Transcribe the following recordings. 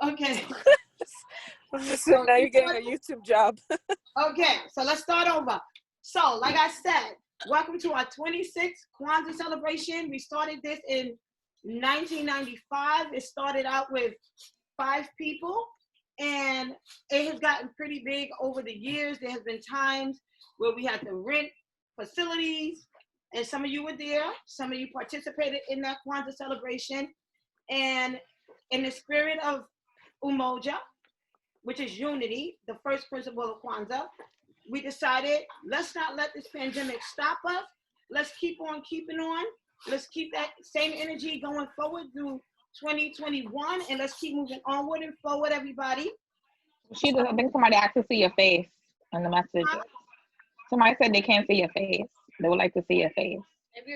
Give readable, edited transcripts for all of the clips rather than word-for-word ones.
Okay. So now you're getting a YouTube job. Okay, so let's start over. So, like I said, welcome to our 26th Kwanzaa celebration. We started this in 1995. It started out with 5 people, and it has gotten pretty big over the years. There has been times where we had to rent facilities, and some of you were there. Some of you participated in that Kwanzaa celebration. And in the spirit of Umoja, which is unity, the first principle of Kwanzaa, we decided, let's not let this pandemic stop us. Let's keep on keeping on. Let's keep that same energy going forward through 2021, and let's keep moving onward and forward, everybody. She does. I think somebody asked to see your face in the message. Somebody said they can't see your face. They would like to see your face.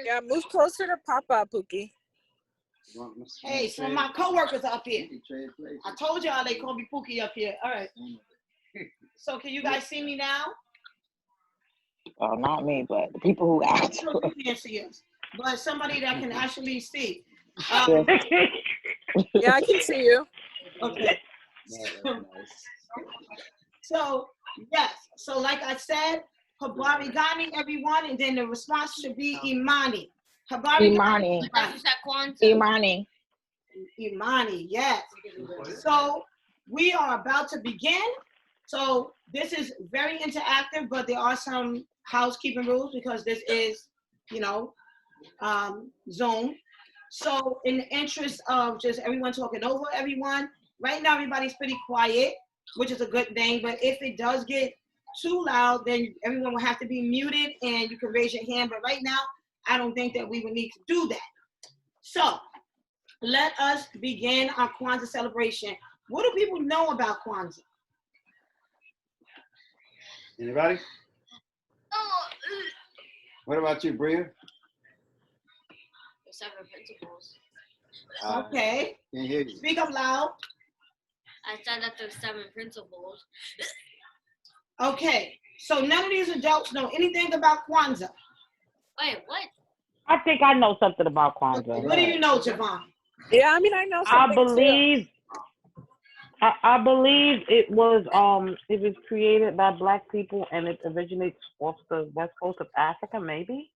Yeah, move closer to Papa, Pookie. Hey, some of my coworkers are up here. I told y'all they call me Pookie up here. All right. So can you guys see me now? Well, not me, but the people who asked. Can't see us, but somebody that can actually see. Yeah, I can see you. Okay. So yes. So like I said, Habari Gani, everyone, and then the response should be Imani. Habari Imani. Gani. Imani. Imani, yes. So we are about to begin. So this is very interactive, but there are some housekeeping rules because this is, Zoom. So in the interest of just everyone talking over everyone, right now everybody's pretty quiet, which is a good thing. But if it does get too loud, then everyone will have to be muted and you can raise your hand. But right now, I don't think that we would need to do that. So let us begin our Kwanzaa celebration. What do people know about Kwanzaa? Anybody? What about you, Bria? The 7 principles. Okay. Can't hear you. Speak up loud. I said that there's 7 principles. Okay. So none of these adults know anything about Kwanzaa. Wait, what? I think I know something about Kwanzaa. What do you know, Javon? Yeah, I mean, I know something I believe it was created by Black people and it originates off the west coast of Africa, maybe.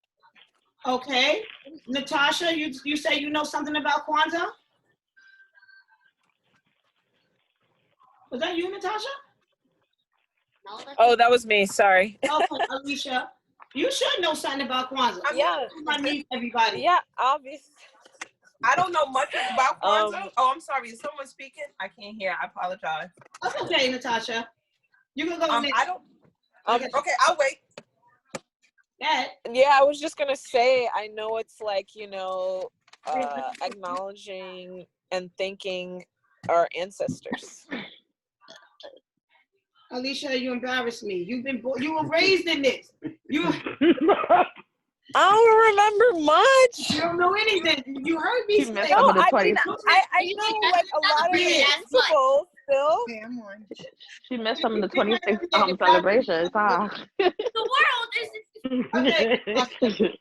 Okay. Natasha, you say you know something about Kwanzaa? Was that you, Natasha? No, Oh, that was me. Sorry. Okay, Alicia, you should know something about Kwanzaa. Yeah. Everybody. Yeah, obviously. I don't know much about Kwanzaa. I'm sorry. Is someone speaking? I can't hear. I apologize. That's okay, Natasha. You can go next. I don't. Okay, I'll wait. Yeah, I was just gonna say. I know it's like acknowledging and thanking our ancestors. Alicia, you embarrass me. You were raised in this. I don't remember much. You don't know anything. You heard me say. No, I know like a lot of principles still. She missed some of the 26 celebrations, huh? The world is. Okay.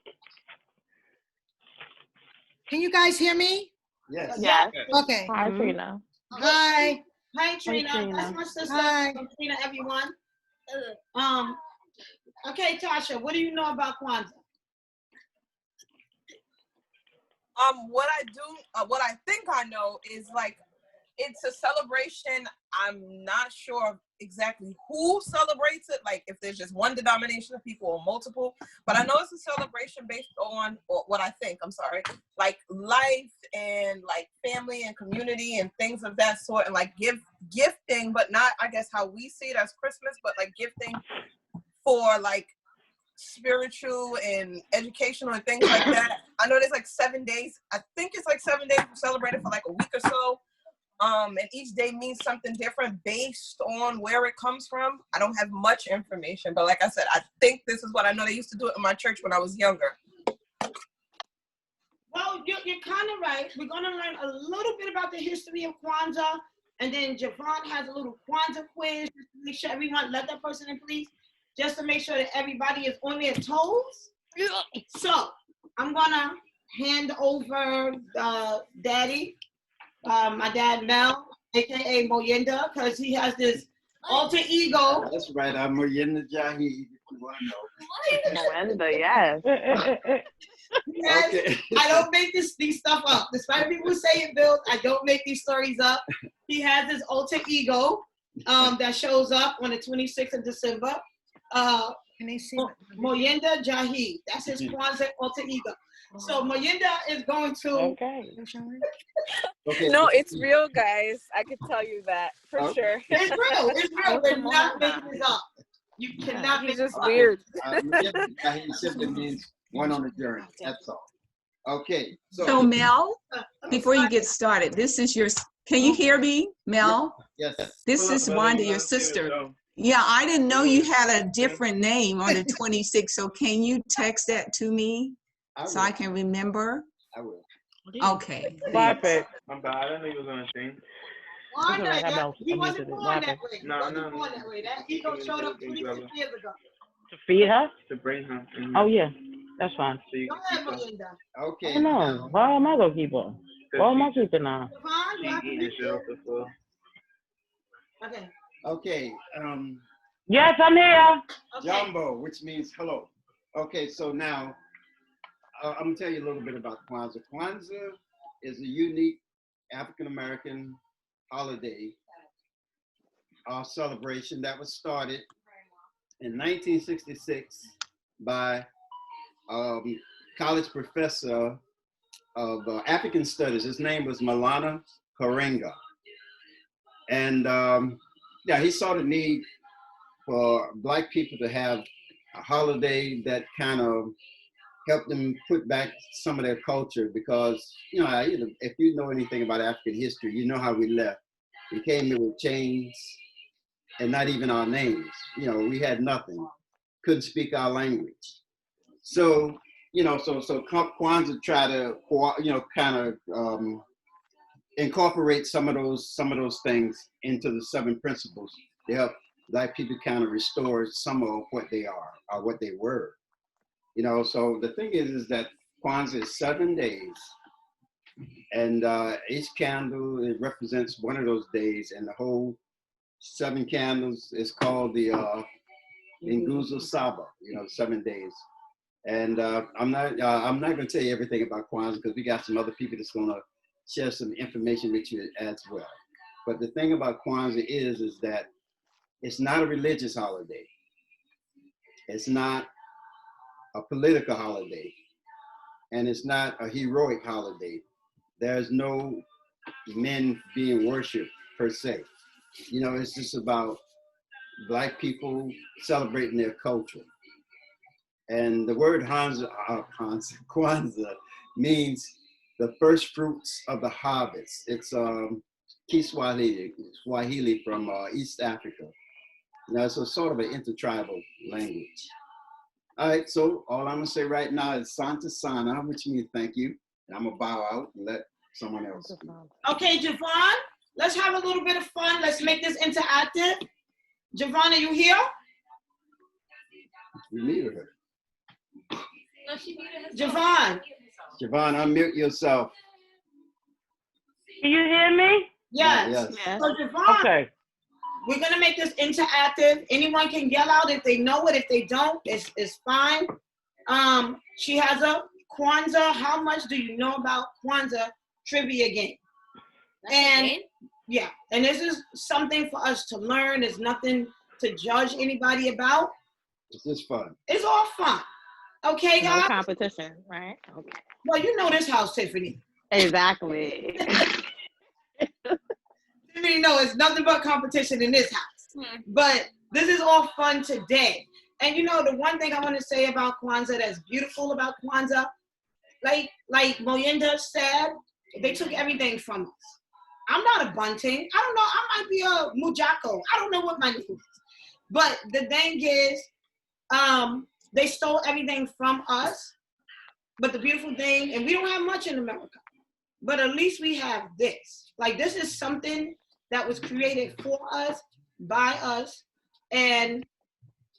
Can you guys hear me? Yes. Yes. Okay. Hi, Trina. Hi. Hi, Trina. That's my sister. Hi. Trina, everyone. Okay, Tasha, what do you know about Kwanzaa? What I think I know is like it's a celebration. I'm not sure exactly who celebrates it, like if there's just one denomination of people or multiple, but I know it's a celebration based on what I think, like life and like family and community and things of that sort, and like gifting, but not, I guess, how we see it as Christmas, but like gifting for like spiritual and educational and things like that. I know there's like 7 days. I think it's like 7 days. We celebrate it for like a week or so. And each day means something different based on where it comes from. I don't have much information, but like I said, I think this is what I know. They used to do it in my church when I was younger. Well, you're kind of right. We're going to learn a little bit about the history of Kwanzaa, and then Javon has a little Kwanzaa quiz. Just to make sure everyone, let that person in, please. Just to make sure that everybody is on their toes. So I'm gonna hand over Daddy my dad Mel, aka Moyenda, because he has this alter ego. That's right. I'm Moyenda Jahi. If you want to know. Miranda, yes. He has- Okay. I don't make these stuff up. Despite people say it, Bill, I don't make these stories up. He has this alter ego that shows up on the 26th of December. Can they see? Moyenda Jahi. That's his Kwanzaa alter ego. So Moyenda is going to. Okay. Okay. No, it's real, guys. I can tell you that for Okay. sure. It's real. It's real. We're not making this up. You cannot He's make just this up. weird. Moyenda Jahi simply means one on the journey. That's all. Okay. So Mel, before you get started, this is your, can you hear me, Mel? Yes. This is Wanda, your sister. Yeah, I didn't know you had a different name on the 26th, so can you text that to me so I can remember? I will. Okay. Bye, thanks. Pick. I'm bad. I didn't know you was gonna sing. Wanda, It's all right, that- I'm he wasn't used to it. born that way. He No, wasn't no. born that way. That ego showed up 26 years ago. To feed her? To bring her. in Oh, here yeah. That's fine. So you Go can ahead, keep her. Melinda. Okay. I don't know. Why am I going to keep her? Why am I keeping her? Devon, She do I have to eating meet shit you? off the floor. Okay. Okay. Yes, I'm here. Okay. Jumbo, which means hello. Okay, so now I'm gonna tell you a little bit about Kwanzaa. Kwanzaa is a unique African American holiday celebration that was started in 1966 by college professor of African Studies. His name was Malana Karenga, and yeah, he saw the need for Black people to have a holiday that kind of helped them put back some of their culture, because if you know anything about African history, you know how we left. We came here with chains and not even our names. We had nothing, couldn't speak our language. So Kwanzaa try to kind of incorporate some of those things into the 7 principles to help Black people kind of restore some of what they are or what they were. So the thing is that Kwanzaa is 7 days, and each candle, it represents one of those days, and the whole 7 candles is called the Nguzo Saba, 7 days. And I'm not going to tell you everything about Kwanzaa, because we got some other people that's going to share some information with you as well. But the thing about Kwanzaa is that it's not a religious holiday. It's not a political holiday. And it's not a heroic holiday. There's no men being worshiped per se. It's just about Black people celebrating their culture. And the word Kwanzaa means the first fruits of the harvest. It's Kiswahili from East Africa. So it's sort of an intertribal language. All right, so all I'm gonna say right now is Santa Sana, which means thank you. And I'm gonna bow out and let someone else speak. Okay, Javon, let's have a little bit of fun. Let's make this interactive. Javon, are you here? We muted her. No, she muted herself. Javon. Javon, unmute yourself. Can you hear me? Yes. Yes. So Javon, Okay. we're gonna make this interactive. Anyone can yell out if they know it. If they don't, it's fine. She has a Kwanzaa. How much do you know about Kwanzaa trivia game? That's And a game? yeah, and this is something for us to learn. There's nothing to judge anybody about. It's just fun. It's all fun. Okay, No guys? competition, right? Okay. Well, you know this house, Tiffany. Exactly. Tiffany, no, it's nothing but competition in this house. But this is all fun today. And the one thing I want to say about Kwanzaa that's beautiful about Kwanzaa, like Moyenda said, they took everything from us. I'm not a bunting. I don't know. I might be a mujako. I don't know what my name is. But the thing is, they stole everything from us. But the beautiful thing, and we don't have much in America, but at least we have this. Like, this is something that was created for us, by us, and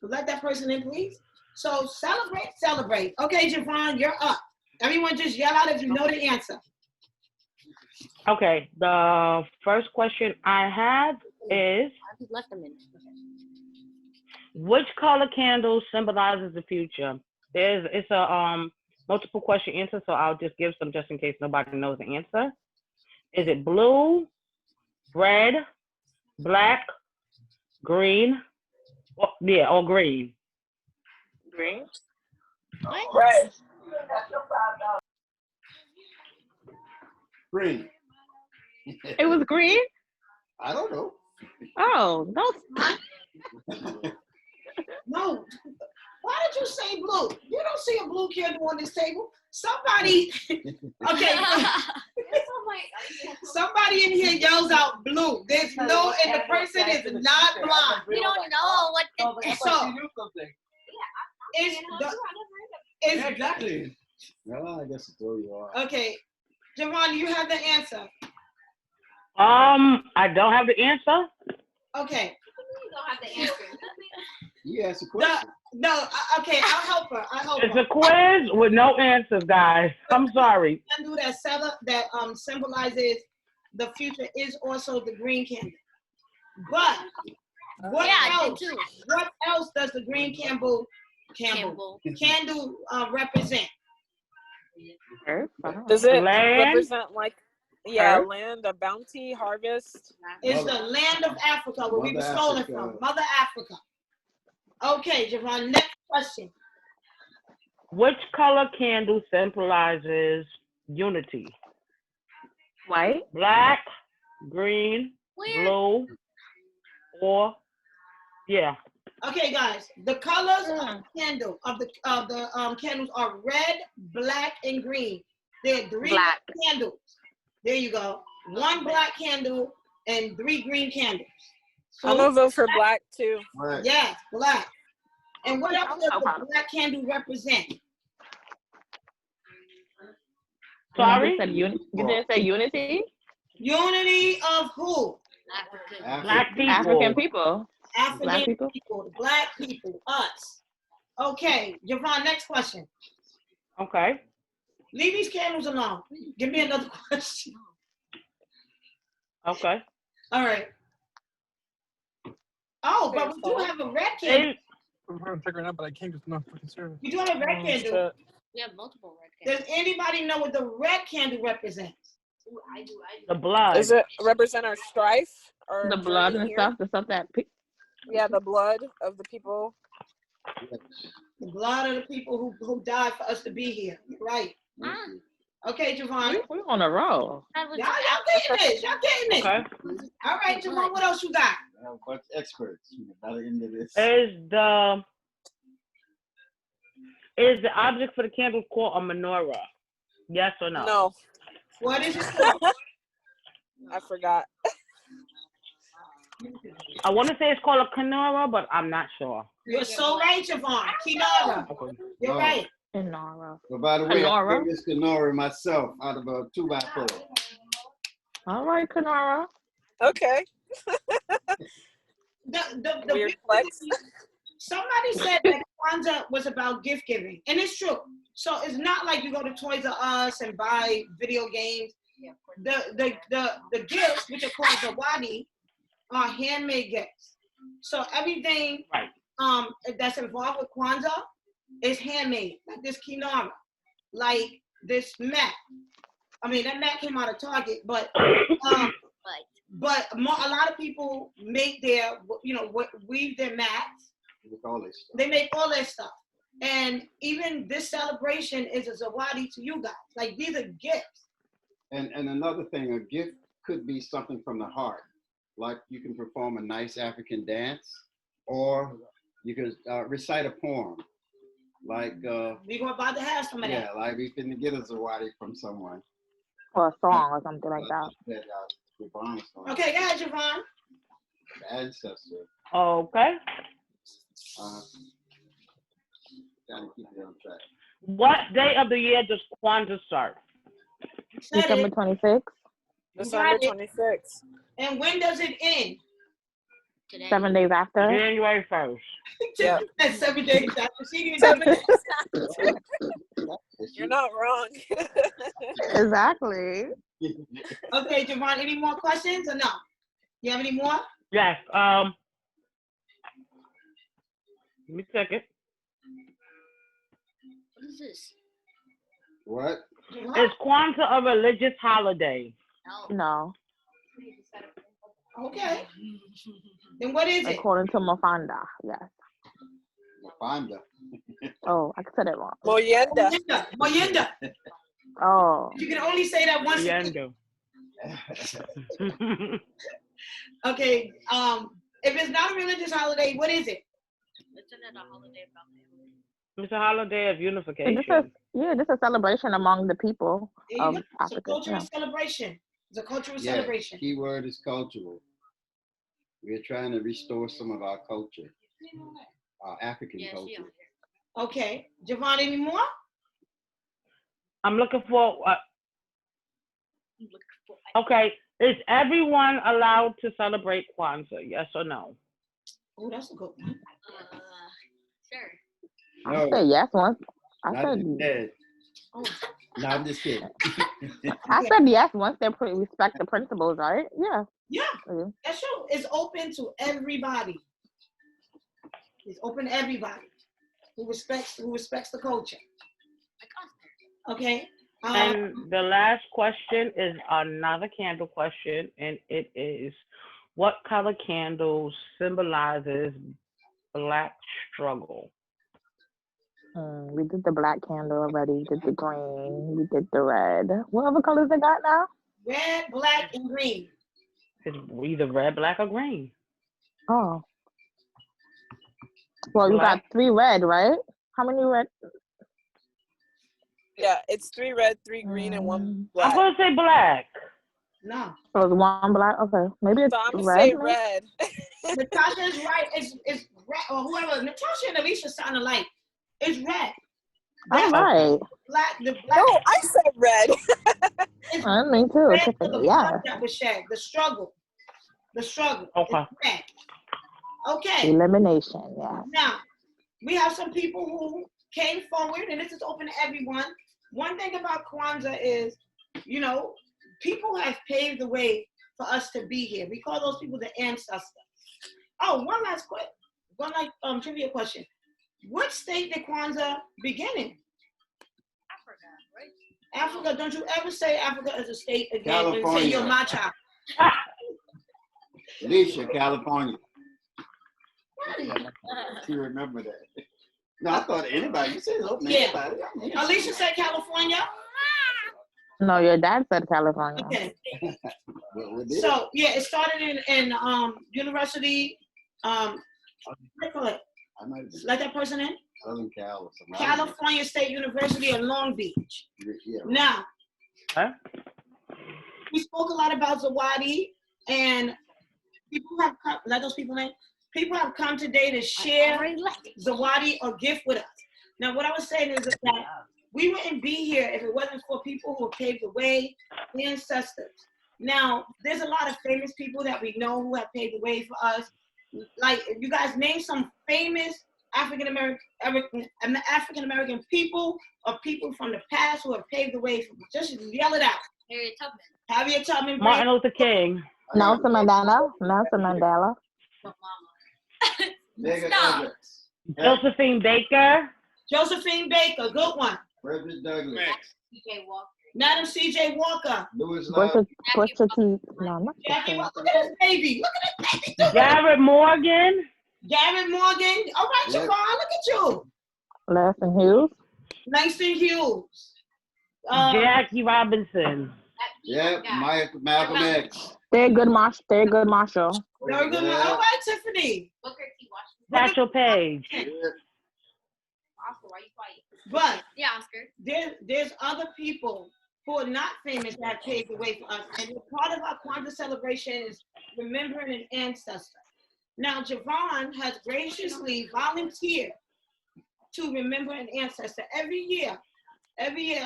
let that person in, please. So celebrate. Okay, Javon, you're up. Everyone just yell out if you know the answer. Okay, the first question I have is, I left them in. which color candle symbolizes the future? It's a multiple question answer, so I'll just give some just in case nobody knows the answer. Is it blue, red, black, green? Or green. Green. Red. Green. It was green. I don't know. Oh, don't. No. Why did you say blue? You don't see a blue candle on this table. Somebody, okay. Somebody in here yells out blue. There's no, and the person is not blind. We don't know what. So, it's Yeah, exactly. Well, I guess to throw you off. okay. Javon, you have the answer. I don't have the answer. Okay. You don't have the answer. You asked a question. Okay, I'll help her. It's a quiz with no answers, guys. I'm sorry. Candle that symbolizes the future is also the green candle. But what else? What else does the green candle represent? Does it Land? represent like land, a bounty, harvest? It's the land of Africa where we were stolen from. Mother Africa. Okay, Javon, next question. Which color candle symbolizes unity? White, black, green, blue, or Okay, guys, the colors of the candle of the candles are red, black, and green. There are three candles. There you go. One black candle and three green candles. So, I'm gonna vote for black too. Right. Yes, black. And what else does the black candle represent? Sorry? You didn't say unity? Unity of who? Black people. African people. African people. Black people. Us. Okay, Javon, next question. Okay. Leave these candles alone. Give me another question. Okay. All right. Oh, but we do have a red candle. I'm trying to figure it out, but I can't because I'm not fucking serious. We do have a red candle. We have multiple red candles. Does anybody know what the red candle represents? Ooh, I do. The blood. Does it represent our strife? Or The blood and stuff, the stuff that. Yeah, the blood of the people. The blood of the people who died for us to be here. Right. Okay, Javon. We're on a roll. Y'all getting this. Y'all getting this. Okay. All right, Javon, what else you got? What's experts by the end of this? Is the object for the candle called a menorah? Yes or no? No. What is it called? I forgot. I want to say it's called a menorah, but I'm not sure. You're so right, Javon. Kinara. Okay. You're right. Kenora. But by the way, I picked this Kenora myself out of a 2x4. All right, Kenora. Okay. The weird flex. Somebody said that Kwanzaa was about gift giving, and it's true. So it's not like you go to Toys R Us and buy video games. The gifts, which are called zawadi, are handmade gifts. So everything that's involved with Kwanzaa is handmade, like this kinara, like this mat. I mean, that mat came out of Target, but a lot of people make their, weave their mats. They make all that stuff. And even this celebration is a zawadi to you guys. Like, these are gifts. And another thing, a gift could be something from the heart. Like you can perform a nice African dance, or you can recite a poem. Like we're about to have some of that. Yeah, like we can get a zawadi from someone. Or a song or something like that. Okay, go ahead, Javon. The ancestor. Okay. Gotta keep it on track. What day of the year does Kwanzaa start? December 26th. December 26th. And when does it end? Today. 7 days after. January 1st. Yeah. 7 days after. You're not wrong. Exactly. Okay, Javon, any more questions or no? You have any more? Yes. Let me check it. What is this? What? Is Kwanzaa a religious holiday? No. Okay. Then what is it? According to Mafanda, yes. Mafanda. Oh, I said it wrong. Moyenda. Moyenda. Oh. You can only say that once. Okay. If it's not a religious holiday, what is it? Isn't it a holiday about family? It's a holiday of unification. This is a celebration among the people of It's Africa. a cultural celebration. It's a cultural Yeah, celebration. key word is cultural. We're trying to restore some of our culture, our African culture. Okay. Javon, any more? I'm looking for. Okay. Is everyone allowed to celebrate Kwanzaa? Yes or no? Oh, that's a good one. Sure. I said yes once. No, I'm just kidding. I said yes once they respect the principles, right? Yeah. Yeah, that's true. It's open to everybody. It's open to everybody who respects the culture. Okay. And the last question is another candle question, and it is, what color candle symbolizes Black struggle? We did the black candle already. We did the green. We did the red. What other colors they got now? Red, black, and green. It's either red, black, or green. Oh. Well, you Black. got 3 red, right? How many red? Yeah, it's 3 red, 3 green, and 1 black. I'm gonna say black. No. So it's 1 black. Okay, maybe it's So I'm gonna red. say red. Natasha is right. It's red, or whoever. Natasha and Alicia sound alike. It's red. All right. Black. The black. No, I said red. Me too. Red for Tiffany, the yeah. blood that was shed. The struggle. Okay. It's red. Okay. Elimination. Yeah. Now, we have some people who came forward, and this is open to everyone. One thing about Kwanzaa is, people have paved the way for us to be here. We call those people the ancestors. Oh, one last trivia question. What state did Kwanzaa begin in? Africa, right? Africa. Don't you ever say Africa as a state again. California. And say you're my child. Alicia, California. You remember that? No, I thought anybody. You said open anybody. Alicia said California. No, your dad said California. Okay. So it started in University. What do you call it? Let that person in. Southern Cal or something. California State University in Long Beach. Yeah. Now, we spoke a lot about Zawadi, and people have come. Let those people in. People have come today to share Zawadi or gift with us. Now, what I was saying is that we wouldn't be here if it wasn't for people who paved the way, the ancestors. Now, there's a lot of famous people that we know who have paved the way for us. Like, if you guys name some famous African American people or people from the past who have paved the way for us. Just yell it out. Harriet Tubman. Martin Luther King. Nelson Mandela. Josephine Baker. Josephine Baker, good one. Frederick Douglass. C.J. Walker. Madam C.J. Walker. Louis Booker T. Jackie, look at this baby. Look at this baby. Garrett Morgan. Garrett Morgan. All right, Javon, look at you. Langston Hughes. Jackie Robinson. Yeah, Malcolm X. Thurgood Marshall. All right, Tiffany. Booker T. Washington. Satchel Paige. Oscar, why you quiet? But yeah, Oscar. There's other people who are not famous that paved the way for us. And part of our Kwanzaa celebration is remembering an ancestor. Now, Javon has graciously volunteered to remember an ancestor every year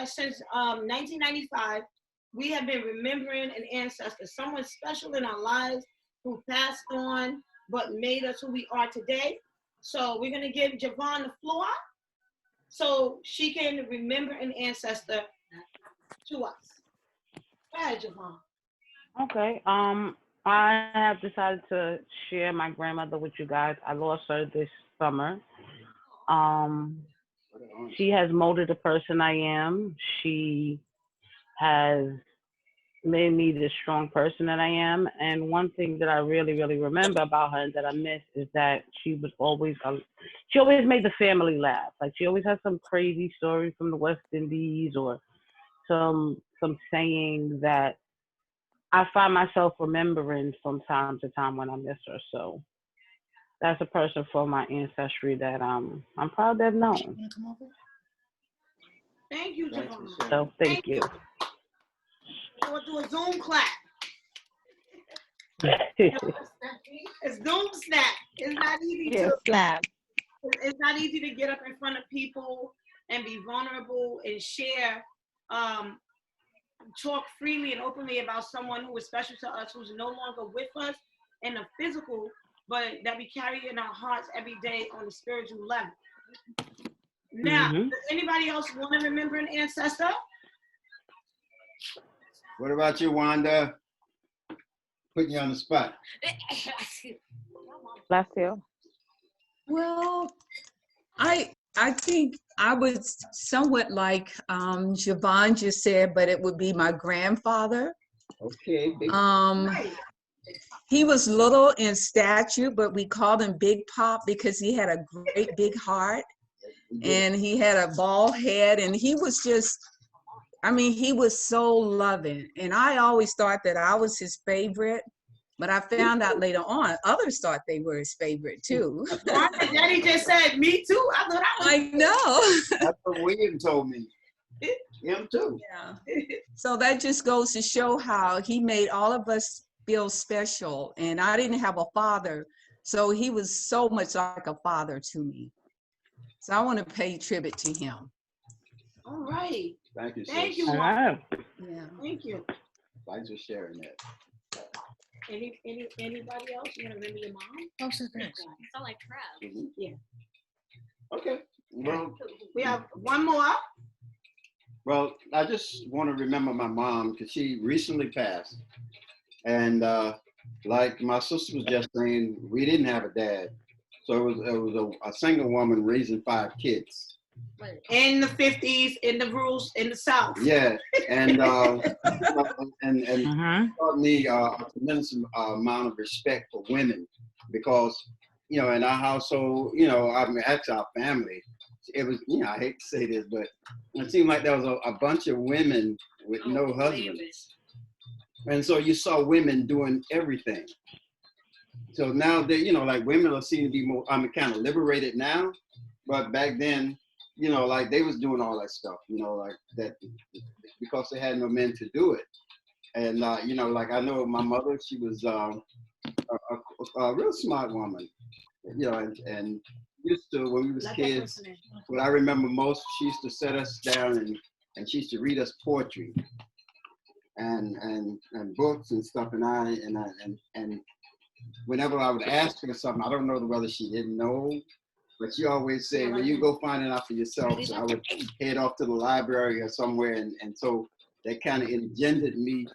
since 1995. We have been remembering an ancestor, someone special in our lives who passed on but made us who we are today. So we're going to give Javon the floor so she can remember an ancestor to us. ahead, Javon. Okay. I have decided to share my grandmother with you guys. I lost her this summer. Um, she has molded the person I am. She has made me the strong person that I am. And one thing that I really, really remember about her and that I miss is that she always made the family laugh. Like she always had some crazy story from the West Indies or some saying that I find myself remembering from time to time when I miss her. So that's a person from my ancestry that I'm proud to have known. Thank you, Javon. So thank you. We'll do a Zoom clap. It's Zoom snap. It's not easy to slap. It's not easy to get up in front of people and be vulnerable and share, talk freely and openly about someone who is special to us, who's no longer with us in the physical, but that we carry in our hearts every day on the spiritual level. Now, does anybody else want to remember an ancestor? What about you, Wanda? Putting you on the spot. Bless you. Well, I think I would somewhat like Javon just said, but it would be my grandfather. Okay. He was little in stature, but we called him Big Pop because he had a great big heart and he had a bald head, and he was just, I mean, he was so loving. And I always thought that I was his favorite, but I found out later on, others thought they were his favorite too. Daddy just said, me too. I thought I know. That's what William told me. Him too. Yeah. So that just goes to show how he made all of us feel special. And I didn't have a father, so he was so much like a father to me. So I want to pay tribute to him. All right. Thank you. Thank you, Mom. Yeah. Thank you. Thanks for sharing that. Anybody else? You want to remember your mom? Oh, so thanks. So like crab. Yeah. Okay. Well, we have one more. Well, I just want to remember my mom because she recently passed. And like my sister was just saying, we didn't have a dad. So it was a single woman raising 5 kids. In the 50s, in the rules, in the South. Yeah, and taught me a tremendous amount of respect for women because, you know, in our household, you know, I mean, actually our family, it was, you know, I hate to say this, but it seemed like there was a bunch of women with no husbands. And so you saw women doing everything. So now they, you know, like women are seen to be more, I mean, kind of liberated now, but back then, you know, like they was doing all that stuff, you know, like that because they had no men to do it. And, you know, like I know my mother, she was a real smart woman, you know, and used to, when we was kids, what I remember most, she used to set us down and she used to read us poetry and books and stuff. And whenever I would ask her something, I don't know whether she didn't know, but she always said, well, you go find it out for yourself. So I would head off to the library or somewhere. And so that kind of engendered me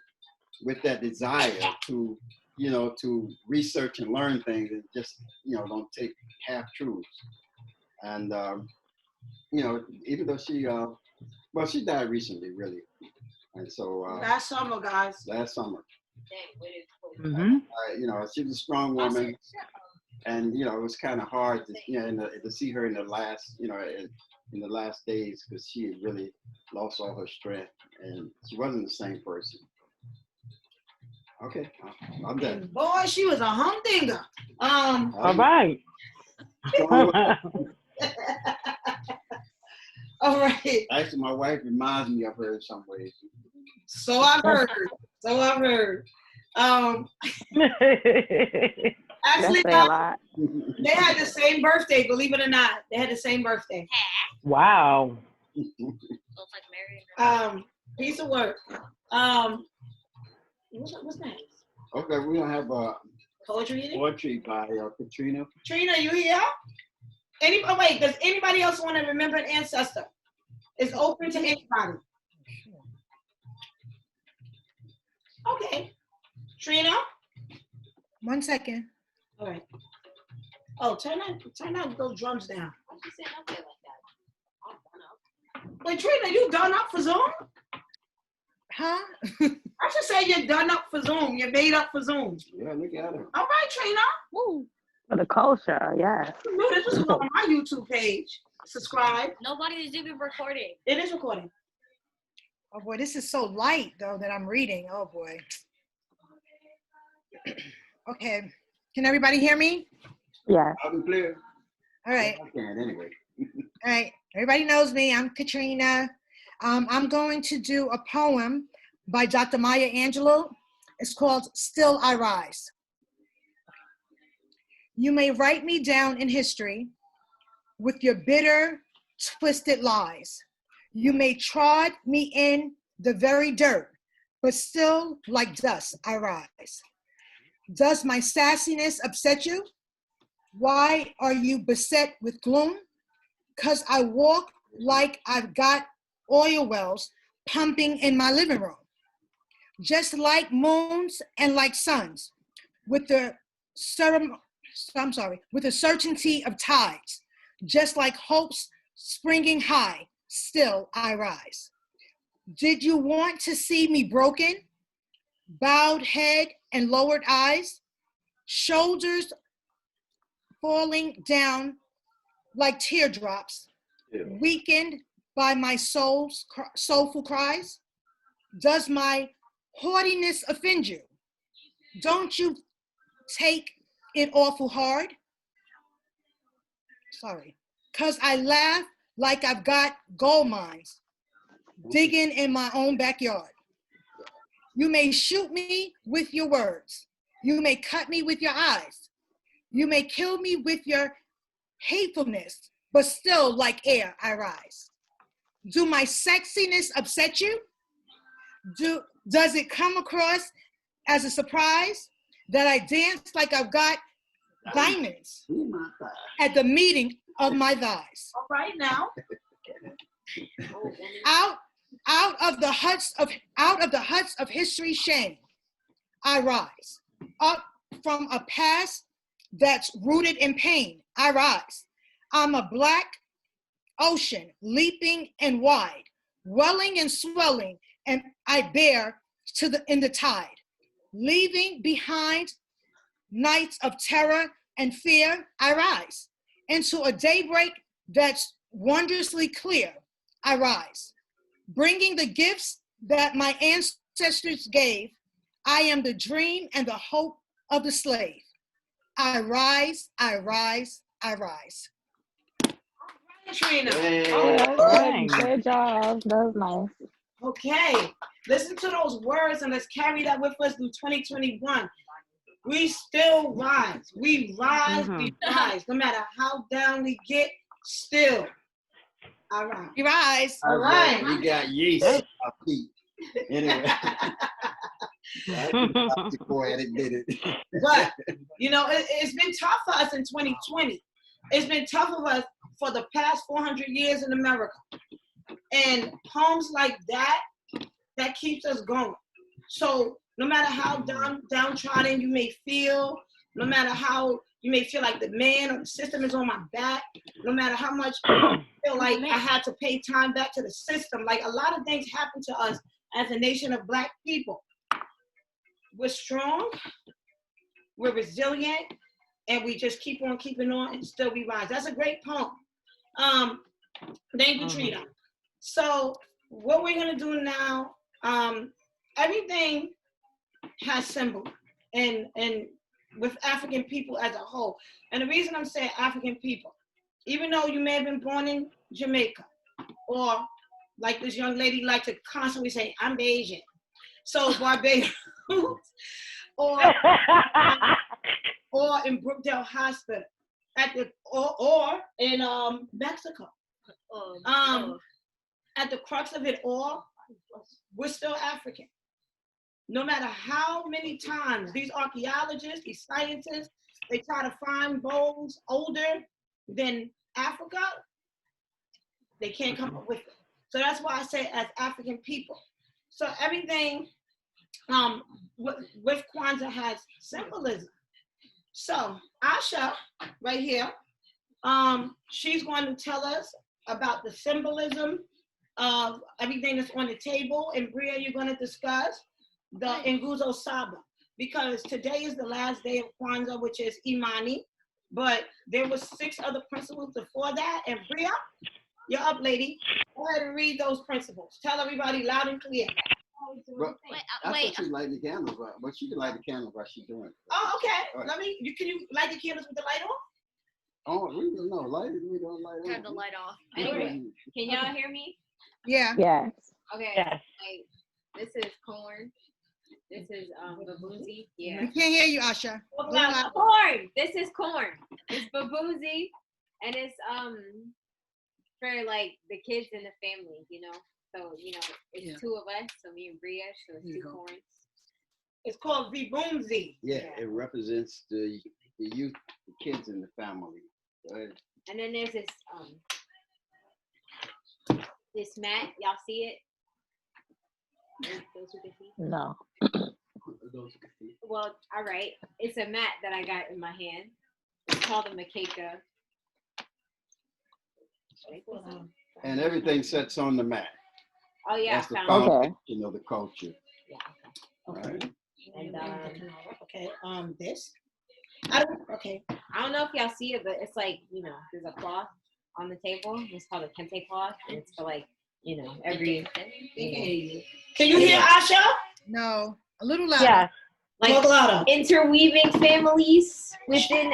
with that desire to, you know, to research and learn things and just, you know, don't take half truths. And, you know, even though she, well, she died recently, really. And so. Last summer, guys. Last summer. Mm-hmm. You know, she was a strong woman. And, you know, it was kind of hard to, you know, to see her in the last, you know, in the last days because she had really lost all her strength and she wasn't the same person. Okay, I'm done. And boy, she was a humdinger. All right. All right. Actually, my wife reminds me of her in some ways. So I've heard. Actually, they had the same birthday, believe it or not. They had the same birthday. Wow. Piece of work. What's next? Okay, we're gonna have poetry by Katrina. Katrina, you here? Wait, does anybody else want to remember an ancestor? It's open to anybody. Okay. Trina? 1 second. All right. Oh, turn those drums down. Why you saying up there like that? I'm done up. Wait, Trina, you done up for Zoom? Huh? I should say you're done up for Zoom. You're made up for Zoom. Yeah, look at her. All right, Trina. Woo. For the culture, yes. You knew this was on my YouTube page. Subscribe. Nobody is even recording. It is recording. Oh boy, this is so light though that I'm reading. Oh boy. Okay. Can everybody hear me? Yes. I'll be clear. All right. I can anyway. All right. Everybody knows me. I'm Katrina. I'm going to do a poem by Dr. Maya Angelou. It's called Still I Rise. You may write me down in history with your bitter, twisted lies. You may trod me in the very dirt, but still like dust I rise. Does my sassiness upset you? Why are you beset with gloom? 'Cause I walk like I've got oil wells pumping in my living room. Just like moons and like suns, with the with the certainty of tides, just like hopes springing high, still I rise. Did you want to see me broken, bowed head and lowered eyes, shoulders falling down like teardrops, weakened by my soul's soulful cries? Does my haughtiness offend you? Don't you take it awful hard? Sorry. 'Cause I laugh like I've got gold mines digging in my own backyard. You may shoot me with your words. You may cut me with your eyes. You may kill me with your hatefulness, but still like air I rise. Do my sexiness upset you? Does it come across as a surprise that I dance like I've got diamonds at the meeting of my thighs? All right now. Out of the huts of history's shame, I rise. Up from a past that's rooted in pain, I rise. I'm a black ocean, leaping and wide, welling and swelling, and I bear in the tide, leaving behind nights of terror and fear. I rise into a daybreak that's wondrously clear. I rise, bringing the gifts that my ancestors gave. I am the dream and the hope of the slave. I rise, I rise, I rise. Trina. Good job. That was nice. Okay. Listen to those words and let's carry that with us through 2021. We still rise. We rise, we rise. No matter how down we get, still. All right. We rise. All right. We got yeast on our feet. Anyway. I admit it. But, you know, it's been tough for us in 2020. It's been tough for us for the past 400 years in America. And poems like that keeps us going. So no matter how downtrodden you may feel, no matter how you may feel like the man or the system is on my back, no matter how much I feel like I had to pay time back to the system, like a lot of things happen to us as a nation of Black people. We're strong, we're resilient, and we just keep on keeping on and still we rise. That's a great poem. Thank you, Trina. So what we're gonna do now, everything has symbol and with African people as a whole. And the reason I'm saying African people, even though you may have been born in Jamaica, or like this young lady likes to constantly say, I'm Asian. So Barbados, or in Brookdale Hospital, or in Mexico. At the crux of it all, we're still African. No matter how many times these archaeologists, these scientists, they try to find bones older than Africa, they can't come up with it. So that's why I say as African people. So everything with Kwanzaa has symbolism. So Asha, right here, she's going to tell us about the symbolism of everything that's on the table. And Bria, you're going to discuss the Nguzo Saba, because today is the last day of Kwanzaa, which is Imani, but there was 6 other principles before that. And Bria, you're up, lady. Go ahead and read those principles. Tell everybody loud and clear. Well, I thought she light the candles, but she can light the candle while she's doing it. Oh, okay. Right. Can you light the candles with the light on? Oh, we don't know. Light it. We don't light it. Turn the light off. Anyway, can y'all hear me? Yeah. Yes. Okay. Yes. Like, this is corn. This is baboonzi. Yeah. We can't hear you, Asha. Corn. This is corn. It's baboonzi, and it's for like the kids in the family, you know. So it's 2 of us. So me and Bria. So it's 2 corns. It's called Vibumzi. Yeah, it represents the youth, the kids in the family. Go ahead. And then there's this mat. Y'all see it? Those who can see? No. Well, all right. It's a mat that I got in my hand. It's called a makeka. And everything sets on the mat. Oh yeah, That's the I found it. foundation of the culture. Yeah. Okay. Right. And okay. This. I don't know if y'all see it, but it's like, there's a cloth on the table. It's called a kente cloth. And it's for like, every. Can you hear Asha? No. A little louder. Yeah. Like interweaving families within,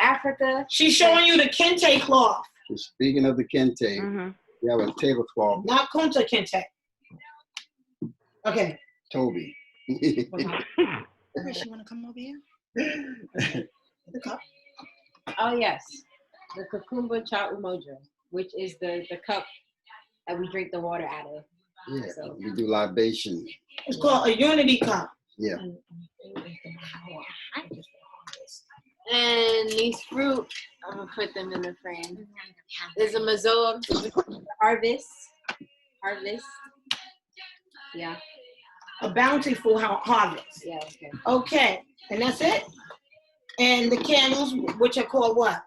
Africa. She's showing you the kente cloth. So speaking of the kente, we have a tablecloth. Not kunta kente. Okay. Toby. She want to come over here? The cup. Oh yes, the Kakumba Cha Umoja, which is the cup that we drink the water out of. Yeah, so we do libation. It's called a unity cup. Yeah. And these fruit, I'm gonna put them in the frame. There's a mazoa, harvest. Yeah. A bountiful harvest. Yeah. Okay. Okay, and that's it. And the candles, which are called what?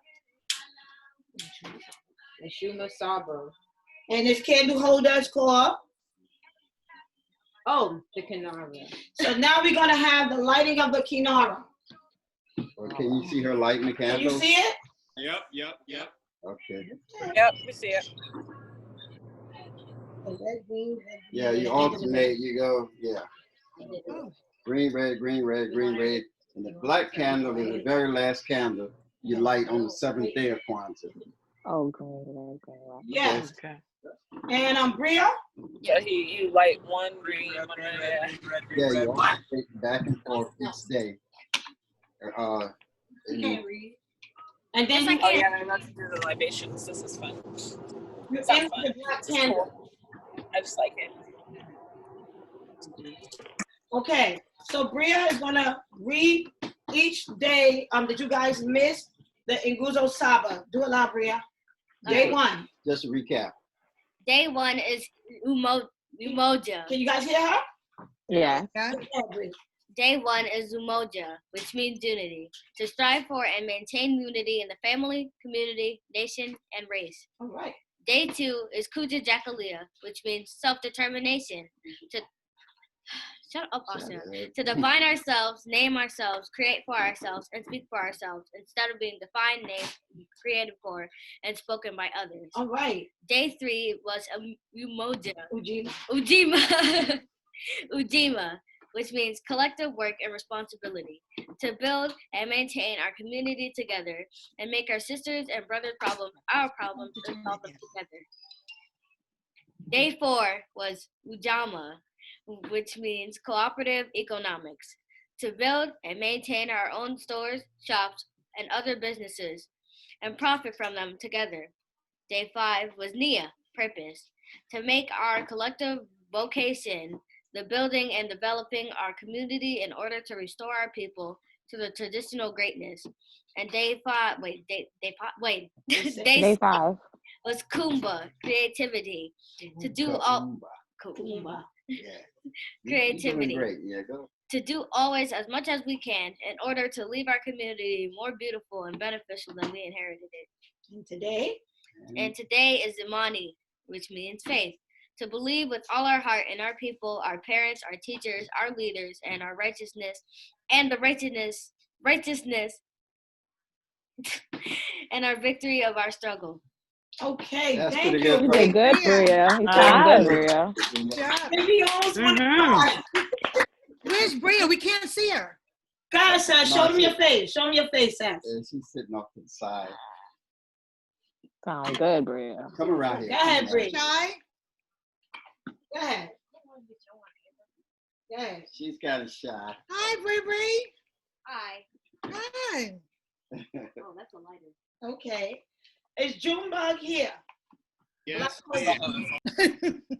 The Shuma Sabo. And this candle holder is called? Oh, the Kinara. So now we're gonna have the lighting of the Kinara. Or can you see her lighting the candle? Can you see it? Yep. Okay. Yep, we see it. Yeah, you alternate, you go, yeah. Green, red, green, red, green, red. And the black candle is the very last candle you light on the 7th day of Kwanzaa. Oh, great. Yes. Okay. And Bria? Yeah, you light one green, one red. Yeah, you alternate back and forth each day. You can't read. And then you Oh yeah, let's do the libations. This is fun. you It's not enter fun. the black It's just candle. cool. I just like it. Okay, so Bria is gonna read each day that you guys missed the Nguzo Saba. Do it loud, Bria. Day 1. Just to recap. Day 1 is Umoja. Can you guys hear her? Yeah. Day 1 is Umoja, which means unity. To strive for and maintain unity in the family, community, nation, and race. All right. Day 2 is Kuja Jakalia, which means self-determination. Shut up, Austin. To define ourselves, name ourselves, create for ourselves, and speak for ourselves, instead of being defined, named, created for, and spoken by others. All right. Day 3 was Umoja. Ujima. Ujima, which means collective work and responsibility. To build and maintain our community together and make our sisters and brothers' problems our problems and solve them together. Day 4 was Ujama, which means cooperative economics, to build and maintain our own stores, shops, and other businesses, and profit from them together. Day 5 was Nia, purpose, to make our collective vocation, the building and developing our community in order to restore our people to the traditional greatness. And day 5 was Kumba, creativity, to do all Yeah. creativity. You're doing great. Yeah, go. To do always as much as we can in order to leave our community more beautiful and beneficial than we inherited it. And today? And today is Imani, which means faith. To believe with all our heart in our people, our parents, our teachers, our leaders, and our righteousness, and the righteousness, and our victory of our struggle. Okay, That's thank pretty you. good, You did good, Bria. You sound good, Bria. Maybe you almost want to cry. Where's Bria? We can't see her. Go ahead, Sam. Show them your face. Show them your face, Sam. Yeah, she's sitting off to the side. Sound good, Bria. Come around here. Go ahead, Bria. Shy? Go ahead. Go ahead. She's kind of shy. Hi, Bri Bri. Hi. Hi. Oh, that's a lighter. Okay. Is Junebug here? Yes.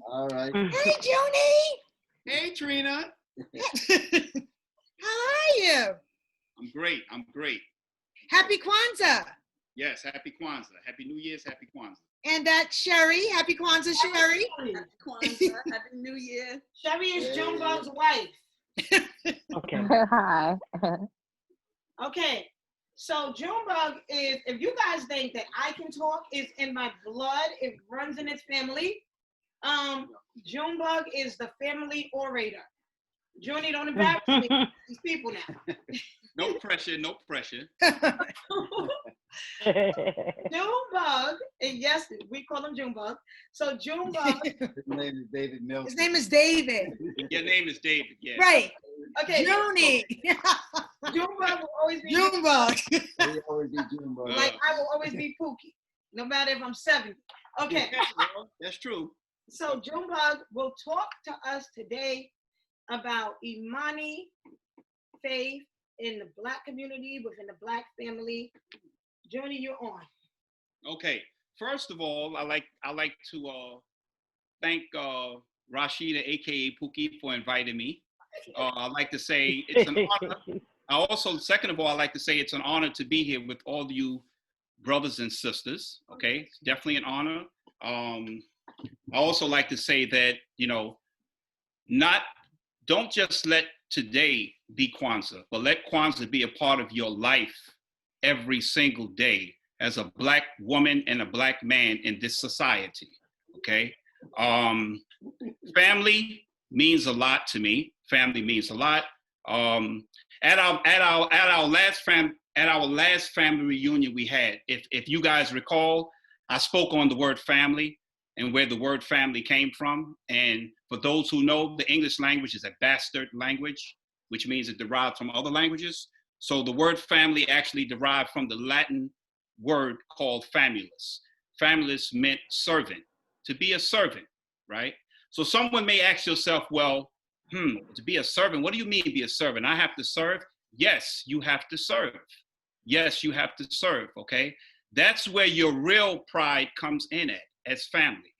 All right. Hey, Junie. Hey, Trina. How are you? I'm great. I'm great. Happy Kwanzaa. Yes. Happy Kwanzaa. Happy New Year's. Happy Kwanzaa. And that's Sherry. Happy Kwanzaa, Sherry. Kwanzaa. Happy New Year. Sherry is Junebug's wife. Okay. Hi. Okay. So Junebug is, if you guys think that I can talk, it's in my blood. It runs in its family. Junebug is the family orator. Junie, don't embarrass me. These people now. No pressure. No pressure. Junebug, and yes, we call him Junebug. So Junebug. His name is David Milton. His name is David. Your name is David. Yeah. Right. Okay. Junie. Junebug will always be Junebug. He always be Junebug. Like I will always be Pookie, no matter if I'm 70. Okay. That's true. So Junebug will talk to us today about Imani faith in the Black community, within the Black family. Junie, you're on. Okay. First of all, I like to thank Rashida, aka Pookie, for inviting me. I'd like to say it's an honor. Second of all, I'd like to say it's an honor to be here with all you brothers and sisters. Okay, it's definitely an honor. I also like to say that, don't just let today be Kwanzaa, but let Kwanzaa be a part of your life every single day as a Black woman and a Black man in this society. Okay, family means a lot to me. Family means a lot. At our last family reunion we had, if you guys recall, I spoke on the word family and where the word family came from. And for those who know, the English language is a bastard language, which means it derived from other languages. So the word family actually derived from the Latin word called famulus. Famulus meant servant, to be a servant, right? So someone may ask yourself, well, to be a servant, what do you mean be a servant? I have to serve? Yes, you have to serve. Yes, you have to serve, okay? That's where your real pride comes in at, as family.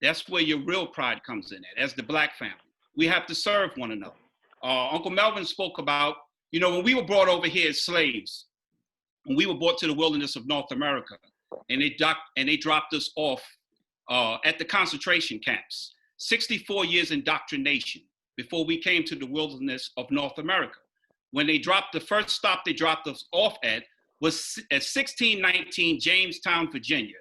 That's where your real pride comes in at, as the Black family. We have to serve one another. Uncle Melvin spoke about, when we were brought over here as slaves, when we were brought to the wilderness of North America, and they dropped us off at the concentration camps, 64 years indoctrination before we came to the wilderness of North America. When the first stop they dropped us off at was at 1619 Jamestown, Virginia.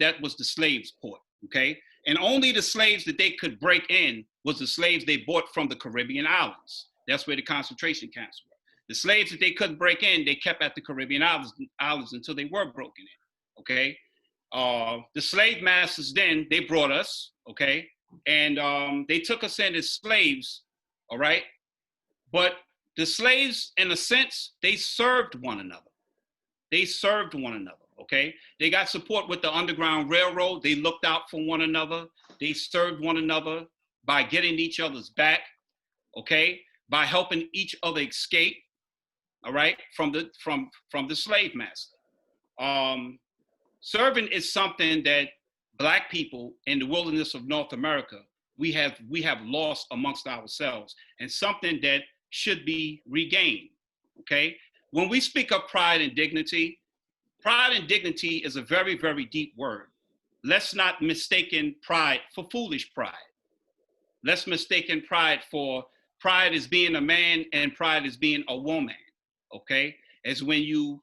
That was the slaves' port, okay? And only the slaves that they could break in was the slaves they bought from the Caribbean islands. That's where the concentration camps were. The slaves that they couldn't break in, they kept at the Caribbean islands until they were broken in, okay? The slave masters then, they brought us, okay? And they took us in as slaves, all right? But the slaves, in a sense, they served one another. They served one another, okay? They got support with the Underground Railroad. They looked out for one another. They served one another by getting each other's back, okay? By helping each other escape, all right, from the slave master. Serving is something that Black people in the wilderness of North America, we have lost amongst ourselves, and something that should be regained, okay? When we speak of pride and dignity is a very, very deep word. Let's not mistake pride for foolish pride. Let's mistaken pride for pride is being a man and pride is being a woman. Okay, it's when you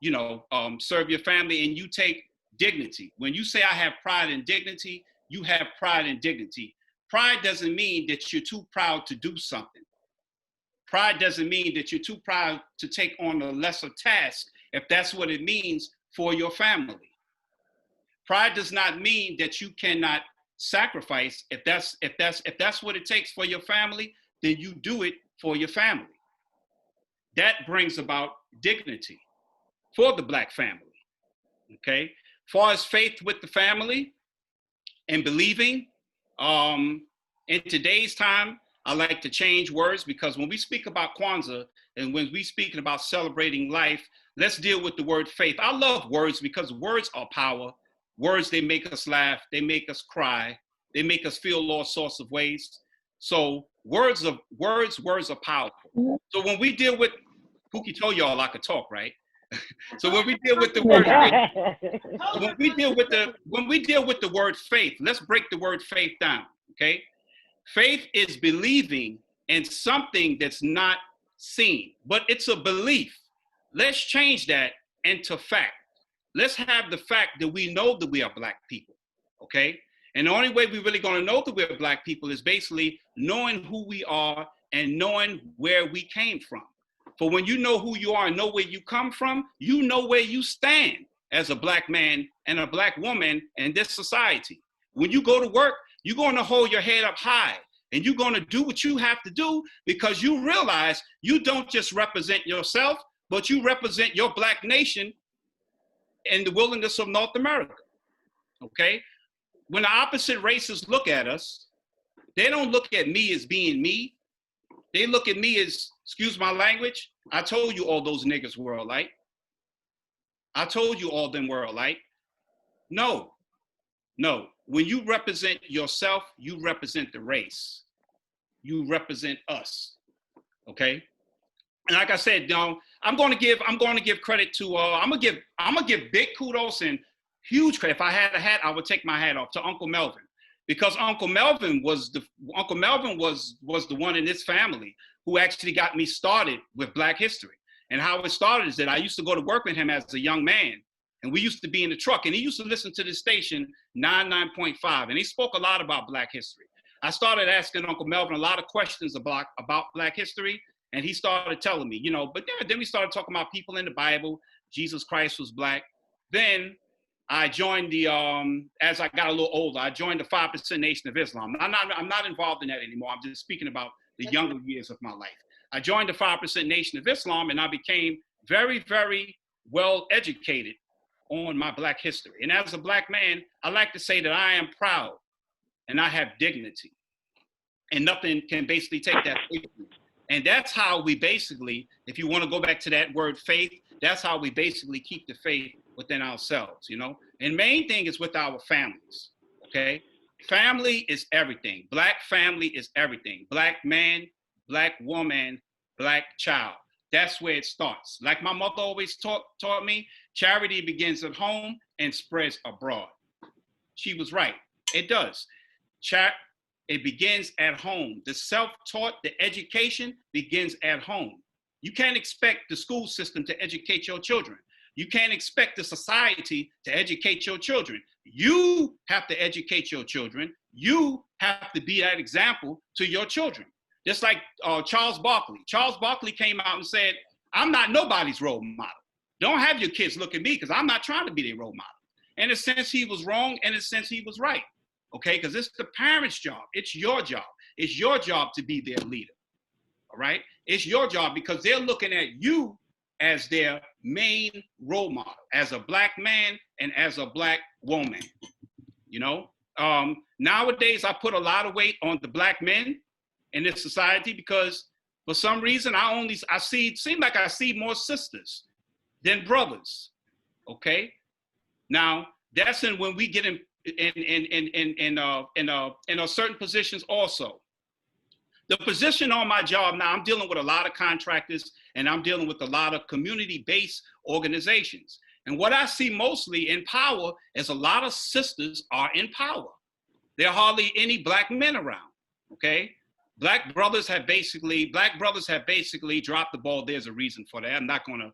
serve your family and you take dignity. When you say I have pride and dignity, you have pride and dignity. Pride doesn't mean that you're too proud to do something. Pride doesn't mean that you're too proud to take on a lesser task if that's what it means for your family. Pride does not mean that you cannot sacrifice. If that's what it takes for your family, then you do it for your family. That brings about dignity for the Black family. Okay, far as faith with the family and believing, in today's time, I like to change words, because when we speak about Kwanzaa and when we speaking about celebrating life, let's deal with the word faith. I love words because words are power. Words, they make us laugh, they make us cry, they make us feel all sorts of ways. So words are powerful. So when we deal with, Pookie told y'all I could talk, right? So when we deal with the word faith, when we deal with the word faith, let's break the word faith down, okay? Faith is believing in something that's not seen, but it's a belief. Let's change that into fact. Let's have the fact that we know that we are Black people, okay? And the only way we're really gonna know that we're Black people is basically knowing who we are and knowing where we came from. For when you know who you are and know where you come from, you know where you stand as a Black man and a Black woman in this society. When you go to work, you're gonna hold your head up high and you're gonna do what you have to do, because you realize you don't just represent yourself, but you represent your Black nation in the wilderness of North America, okay? When the opposite races look at us, they don't look at me as being me. They look at me as, excuse my language, I told you all those niggas were alike. I told you all them were alike. No. When you represent yourself, you represent the race. You represent us, okay? And like I said, I'm going to give credit to I'm gonna give big kudos and huge credit. If I had a hat, I would take my hat off to Uncle Melvin, because Uncle Melvin was the one in this family who actually got me started with Black history. And how it started is that I used to go to work with him as a young man, and we used to be in the truck, and he used to listen to the station 99.5, and he spoke a lot about Black history. I started asking Uncle Melvin a lot of questions about Black history. And he started telling me, but then we started talking about people in the Bible. Jesus Christ was Black. Then I joined as I got a little older, I joined the 5% Nation of Islam. I'm not involved in that anymore. I'm just speaking about the younger years of my life. I joined the 5% Nation of Islam, and I became very, very well educated on my Black history. And as a Black man, I like to say that I am proud and I have dignity. And nothing can basically take that away from me. And that's how we basically, if you want to go back to that word faith, that's how we basically keep the faith within ourselves, And main thing is with our families, okay? Family is everything. Black family is everything. Black man, Black woman, Black child. That's where it starts. Like my mother always taught me, charity begins at home and spreads abroad. She was right. It does. It begins at home. The self-taught, the education begins at home. You can't expect the school system to educate your children. You can't expect the society to educate your children. You have to educate your children. You have to be that example to your children. Just like Charles Barkley. Charles Barkley came out and said, I'm not nobody's role model. Don't have your kids look at me because I'm not trying to be their role model. In a sense, he was wrong. In a sense, he was right. Okay, because it's the parents' job. It's your job. It's your job to be their leader. All right? It's your job because they're looking at you as their main role model, as a Black man and as a Black woman. Nowadays, I put a lot of weight on the Black men in this society because for some reason, I see more sisters than brothers. Okay? Now, that's when we get in certain positions also. The position on my job now, I'm dealing with a lot of contractors and I'm dealing with a lot of community-based organizations. And what I see mostly in power is a lot of sisters are in power. There are hardly any Black men around, okay? Black brothers have basically dropped the ball. There's a reason for that. I'm not gonna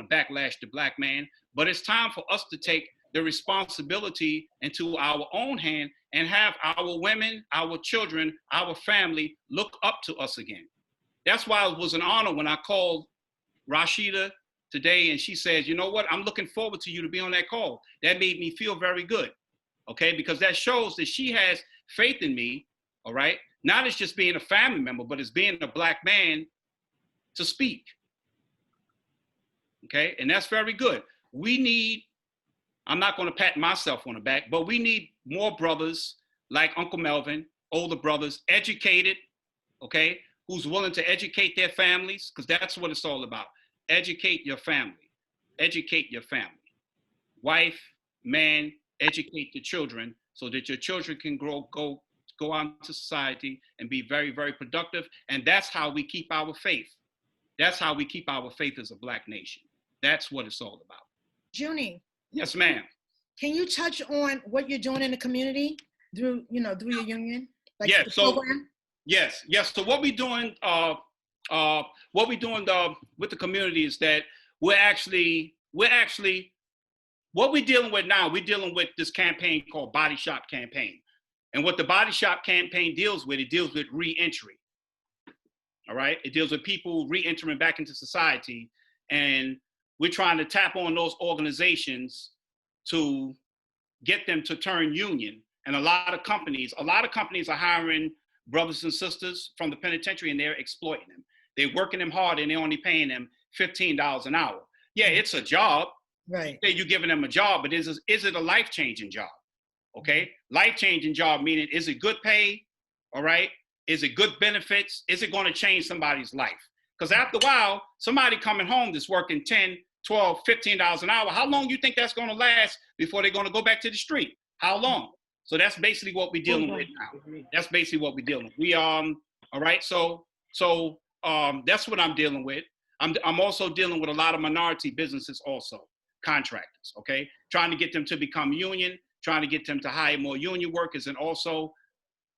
backlash the black man, but it's time for us to take the responsibility into our own hand and have our women, our children, our family look up to us again. That's why it was an honor when I called Rashida today and she says, you know what, I'm looking forward to you to be on that call. That made me feel very good, okay? Because that shows that she has faith in me, all right? Not as just being a family member, but as being a black man to speak, okay? And that's very good. We need, I'm not gonna pat myself on the back, but we need more brothers like Uncle Melvin, older brothers, educated, okay? Who's willing to educate their families, because that's what it's all about. Educate your family. Educate your family. Wife, man, educate the children so that your children can go out into society and be very, very productive. And that's how we keep our faith. That's how we keep our faith as a black nation. That's what it's all about. Junie. Yes, ma'am. Can you touch on what you're doing in the community through your union? Like yes. The So program? yes. So what we're doing, with the community is that we're actually what we're dealing with now. We're dealing with this campaign called Body Shop Campaign, and what the Body Shop Campaign deals with, it deals with re-entry. All right, it deals with people re-entering back into society, and we're trying to tap on those organizations to get them to turn union. And a lot of companies are hiring brothers and sisters from the penitentiary, and they're exploiting them. They're working them hard, and they're only paying them $15 an hour. Yeah, it's a job. Right. You're giving them a job, but is it a life-changing job? Okay, life-changing job meaning, is it good pay? All right, is it good benefits? Is it going to change somebody's life? Because after a while, somebody coming home that's working 10, 12, $15 an hour, how long do you think that's going to last before they're going to go back to the street? How long? So that's basically what we're dealing with now. That's basically what we're dealing with. We all right. So that's what I'm dealing with. I'm also dealing with a lot of minority businesses, also contractors. Okay, trying to get them to become union, trying to get them to hire more union workers, and also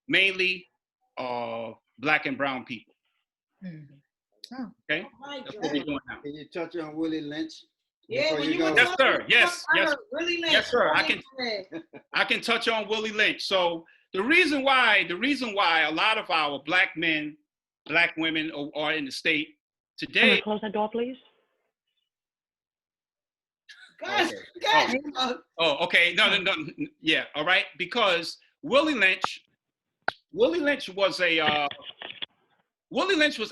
mainly black and brown people. Mm-hmm. Oh. Okay, that's what we're doing now. Can you touch on Willie Lynch? Yeah, when you yes, sir. Yes. Willie Lynch. Yes, sir. I can touch on Willie Lynch. So the reason why a lot of our black men, black women are in the state today. Can you close that door, please? Guys, okay. No. Yeah. All right. Because Willie Lynch was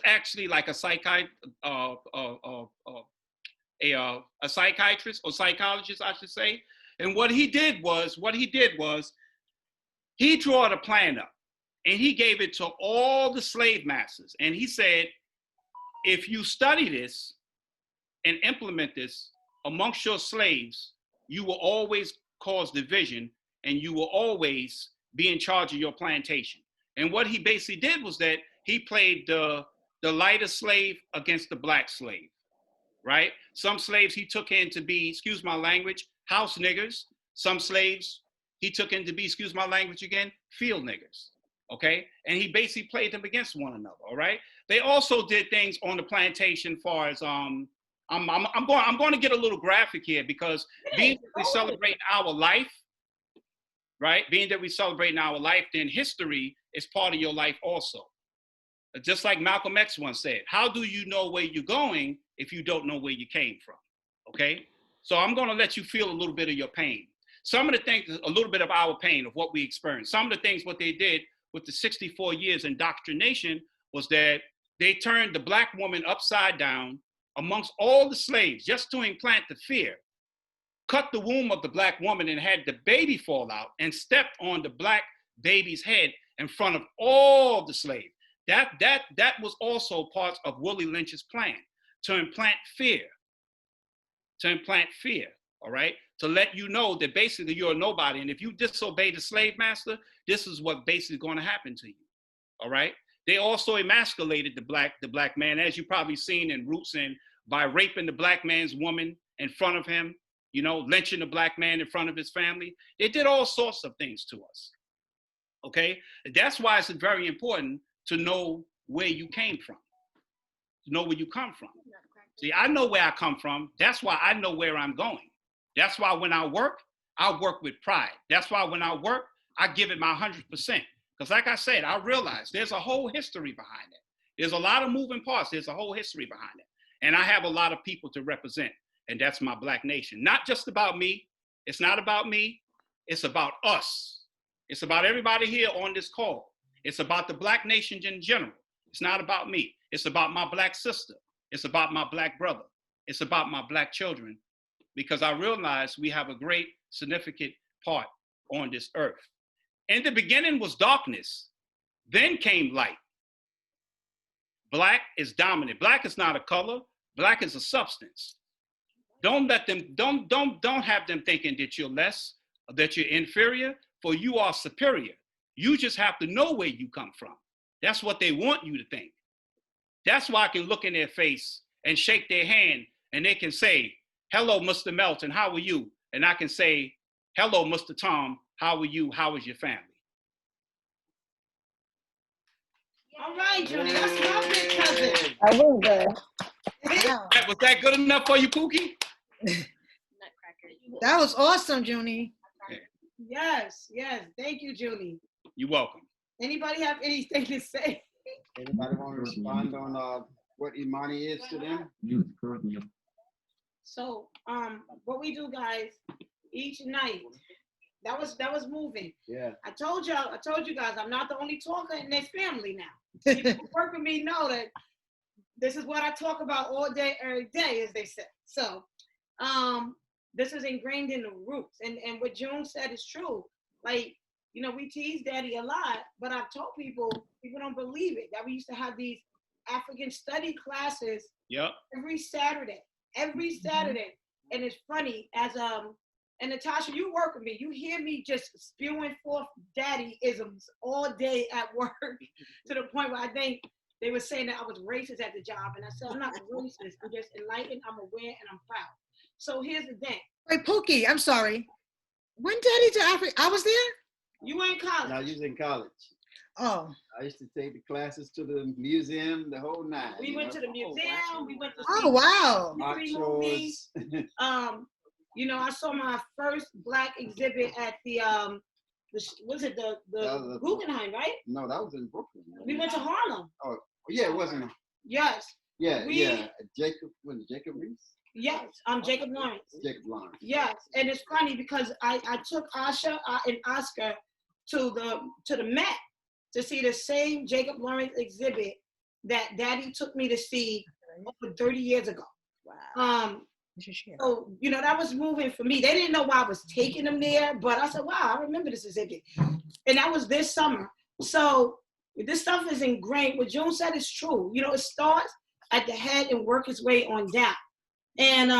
actually like a psychiatrist or psychologist, I should say. And what he did was he drew a plan up and he gave it to all the slave masters. And he said, if you study this and implement this amongst your slaves, you will always cause division and you will always be in charge of your plantation. And what he basically did was that he played the lighter slave against the black slave, right? Some slaves he took in to be, excuse my language, house niggers. Some slaves he took in to be, excuse my language again, field niggers, okay? And he basically played them against one another, all right? They also did things on the plantation far as, I'm going to get a little graphic here because being that we celebrate our life, right? Being that we celebrate our life, then history is part of your life also. Just like Malcolm X once said, how do you know where you're going if you don't know where you came from? Okay? So I'm going to let you feel a little bit of your pain. Some of the things, a little bit of our pain of what we experienced. Some of the things, what they did with the 64 years indoctrination was that they turned the black woman upside down amongst all the slaves just to implant the fear, cut the womb of the black woman and had the baby fall out and stepped on the black baby's head in front of all the slaves. That was also part of Willie Lynch's plan, to implant fear, all right? To let you know that basically you're a nobody. And if you disobey the slave master, this is what basically going to happen to you, all right? They also emasculated the black man, as you probably seen in Roots, and by raping the black man's woman in front of him, you know, lynching the black man in front of his family. They did all sorts of things to us, okay? That's why it's very important to know where you came from, to know where you come from. See, I know where I come from. That's why I know where I'm going. That's why when I work with pride. That's why when I work, I give it my 100%. Because like I said, I realize there's a whole history behind it. There's a lot of moving parts. There's a whole history behind it. And I have a lot of people to represent. And that's my Black nation. Not just about me. It's not about me. It's about us. It's about everybody here on this call. It's about the Black nation in general. It's not about me. It's about my Black sister. It's about my Black brother. It's about my Black children. Because I realize we have a great, significant part on this earth. In the beginning was darkness. Then came light. Black is dominant. Black is not a color. Black is a substance. Don't let them, don't have them thinking that you're less, or that you're inferior, for you are superior. You just have to know where you come from. That's what they want you to think. That's why I can look in their face and shake their hand and they can say, hello, Mr. Melton, how are you? And I can say, hello, Mr. Tom, how are you? How is your family? All right, Judy, that's my big cousin. That was good. Was that good enough for you, Pookie? That was awesome, Junie. Yes, yes. Thank you, Junie. You're welcome. Anybody have anything to say? Anybody want to respond on what Imani is to them? So, what we do, guys, each night, that was moving. Yeah. I told you guys, I'm not the only talker in this family now. People who work with me know that this is what I talk about all day, every day, as they say. So, this is ingrained in the roots. And what June said is true. Like, you know, we tease Daddy a lot, but I've told people don't believe it, that we used to have these African study classes every Saturday. And it's funny, and Natasha, you work with me. You hear me just spewing forth daddy-isms all day at work to the point where I think they were saying that I was racist at the job. And I said, I'm not racist. I'm just enlightened, I'm aware, and I'm proud. So here's the thing. Wait, Pookie, I'm sorry. When Daddy to Africa, I was there? You were in college. No, you was in college. Oh. I used to take the classes to the museum, the whole nine. We went to the museum. We went to oh, wow. movies. You know, I saw my first Black exhibit at the Guggenheim, right? No, that was in Brooklyn. We went to Harlem. Oh, yeah, it wasn't. Yes. Yeah. Jacob Reese? Yes, Jacob Lawrence. Jacob Lawrence. Yes, and it's funny because I took Asha and Oscar to the Met to see the same Jacob Lawrence exhibit that Daddy took me to see over 30 years ago. Wow. So, you know, that was moving for me. They didn't know why I was taking them there, but I said, wow, I remember this exhibit. And that was this summer. So this stuff is ingrained. What June said is true. You know, it starts at the head and work its way on down. And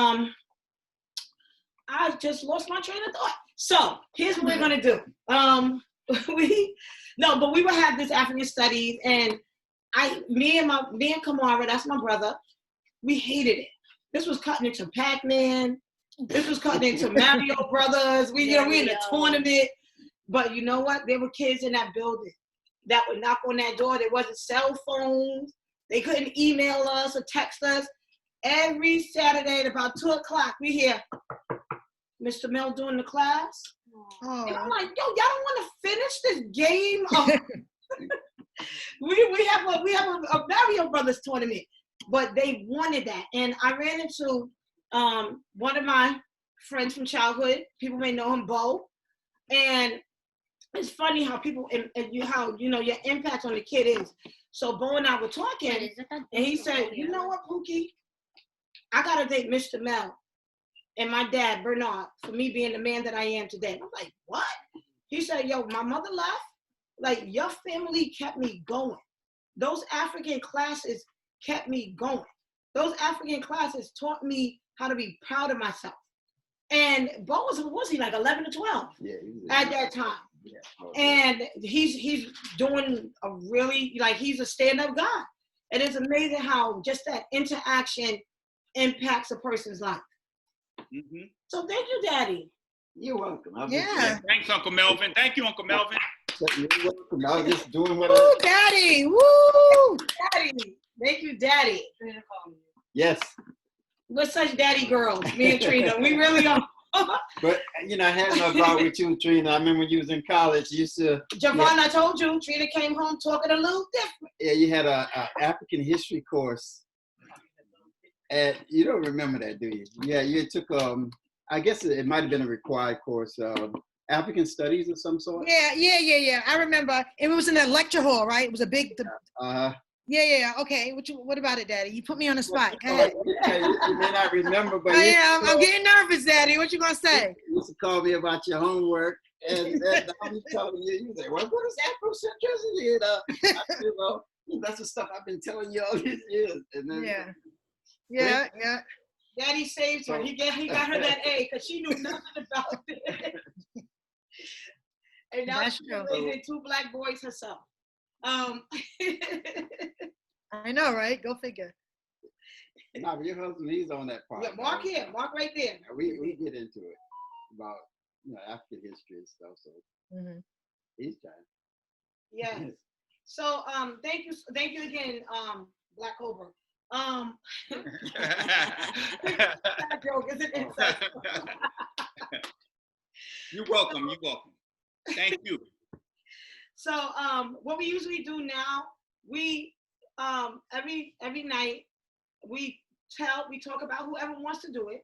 I just lost my train of thought. So here's what we're gonna do. We would have this African studies, and me and Kamara, that's my brother, we hated it. This was cutting into Pac-Man. This was cutting into Mario Brothers. We in a tournament. But you know what? There were kids in that building that would knock on that door. There wasn't cell phones. They couldn't email us or text us. Every Saturday at about 2 o'clock, we hear Mr. Mel doing the class. Oh. And I'm like, yo, y'all don't want to finish this game? We have a Mario Brothers tournament, but they wanted that. And I ran into one of my friends from childhood. People may know him, Bo. And it's funny how people your impact on the kid is. So Bo and I were talking, and he said, you know what, Pookie? I gotta thank Mr. Mel and my dad, Bernard, for me being the man that I am today. And I'm like, what? He said, yo, my mother left. Like, your family kept me going. Those African classes kept me going. Those African classes taught me how to be proud of myself. And Bo was he like 11 or 12 at that time? Yeah. And he's doing a really, like, he's a stand-up guy. And it's amazing how just that interaction impacts a person's life. Mm-hmm. So thank you, Daddy. You're welcome. Thanks, Uncle Melvin. Thank you, Uncle Melvin. You're welcome. I was just doing what Woo, Daddy. Woo. Daddy. Thank you, Daddy. Yes. We're such daddy girls, me and Trina. We really are. But, you know, I had no problem with you, Trina. I remember when you was in college, you used to... Javon, I told you, Trina came home talking a little different. Yeah, you had a African history course. And you don't remember that, do you? Yeah, you took, I guess it might have been a required course, African studies of some sort. Yeah. I remember. It was in the lecture hall, right? It was a big... Yeah. Okay. What about it, Daddy? You put me on the spot. Go ahead. You may not remember, but I'm getting nervous, Daddy. What you gonna say? You used to call me about your homework, and I'm telling you, you say, "Well, what is Afrocentricity?" And I said, "Well, that's the stuff I've been telling you all these years." And then, yeah. Daddy saved her. He got her that A because she knew nothing about it. And now she's raising 2 black boys herself. I know, right? Go figure. No, your husband, he's on that part. Yeah, Mark here. Mark right there. We get into it about African history and stuff. So he's trying. Yes. So thank you again, Black Cobra. That joke is an inside. You're welcome. Thank you. So what we usually do now, we every night we talk about whoever wants to do it,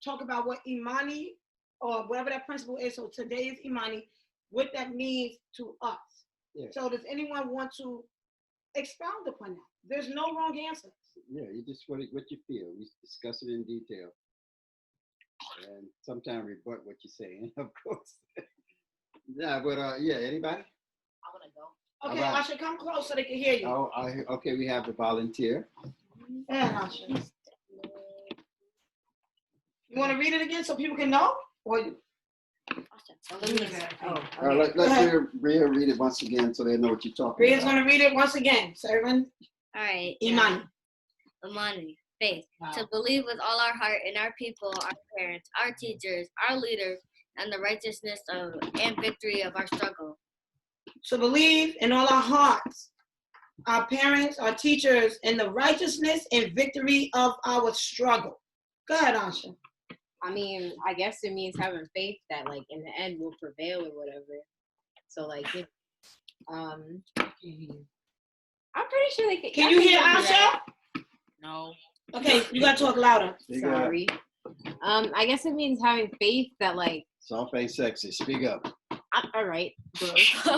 talk about what Imani or whatever that principle is. So today is Imani, what that means to us. Yeah. So does anyone want to expound upon that? There's no wrong answer. Yeah, you just what you feel. We discuss it in detail, and sometimes rebut what you're saying, of course. Yeah, but anybody? I want to go. Okay, right. Asha, come close so they can hear you. Okay, we have a volunteer. Yeah, Asha. You want to read it again so people can know? Or let's Rhea read it once again so they know what you're talking Rhea's about. Rhea's going to read it once again. So everyone. All right. Imani. Imani, faith. Wow. To believe with all our heart in our people, our parents, our teachers, our leaders, and the righteousness and victory of our struggle. To believe in all our hearts, our parents, our teachers, and the righteousness and victory of our struggle. Go ahead, Asha. I mean, I guess it means having faith that, like, in the end will prevail or whatever. So, like, I'm pretty sure they can. Can you hear Asha? No. Okay, you gotta talk louder. Sorry. I guess it means having faith that, like. Soft ain't sexy. Speak up. All right.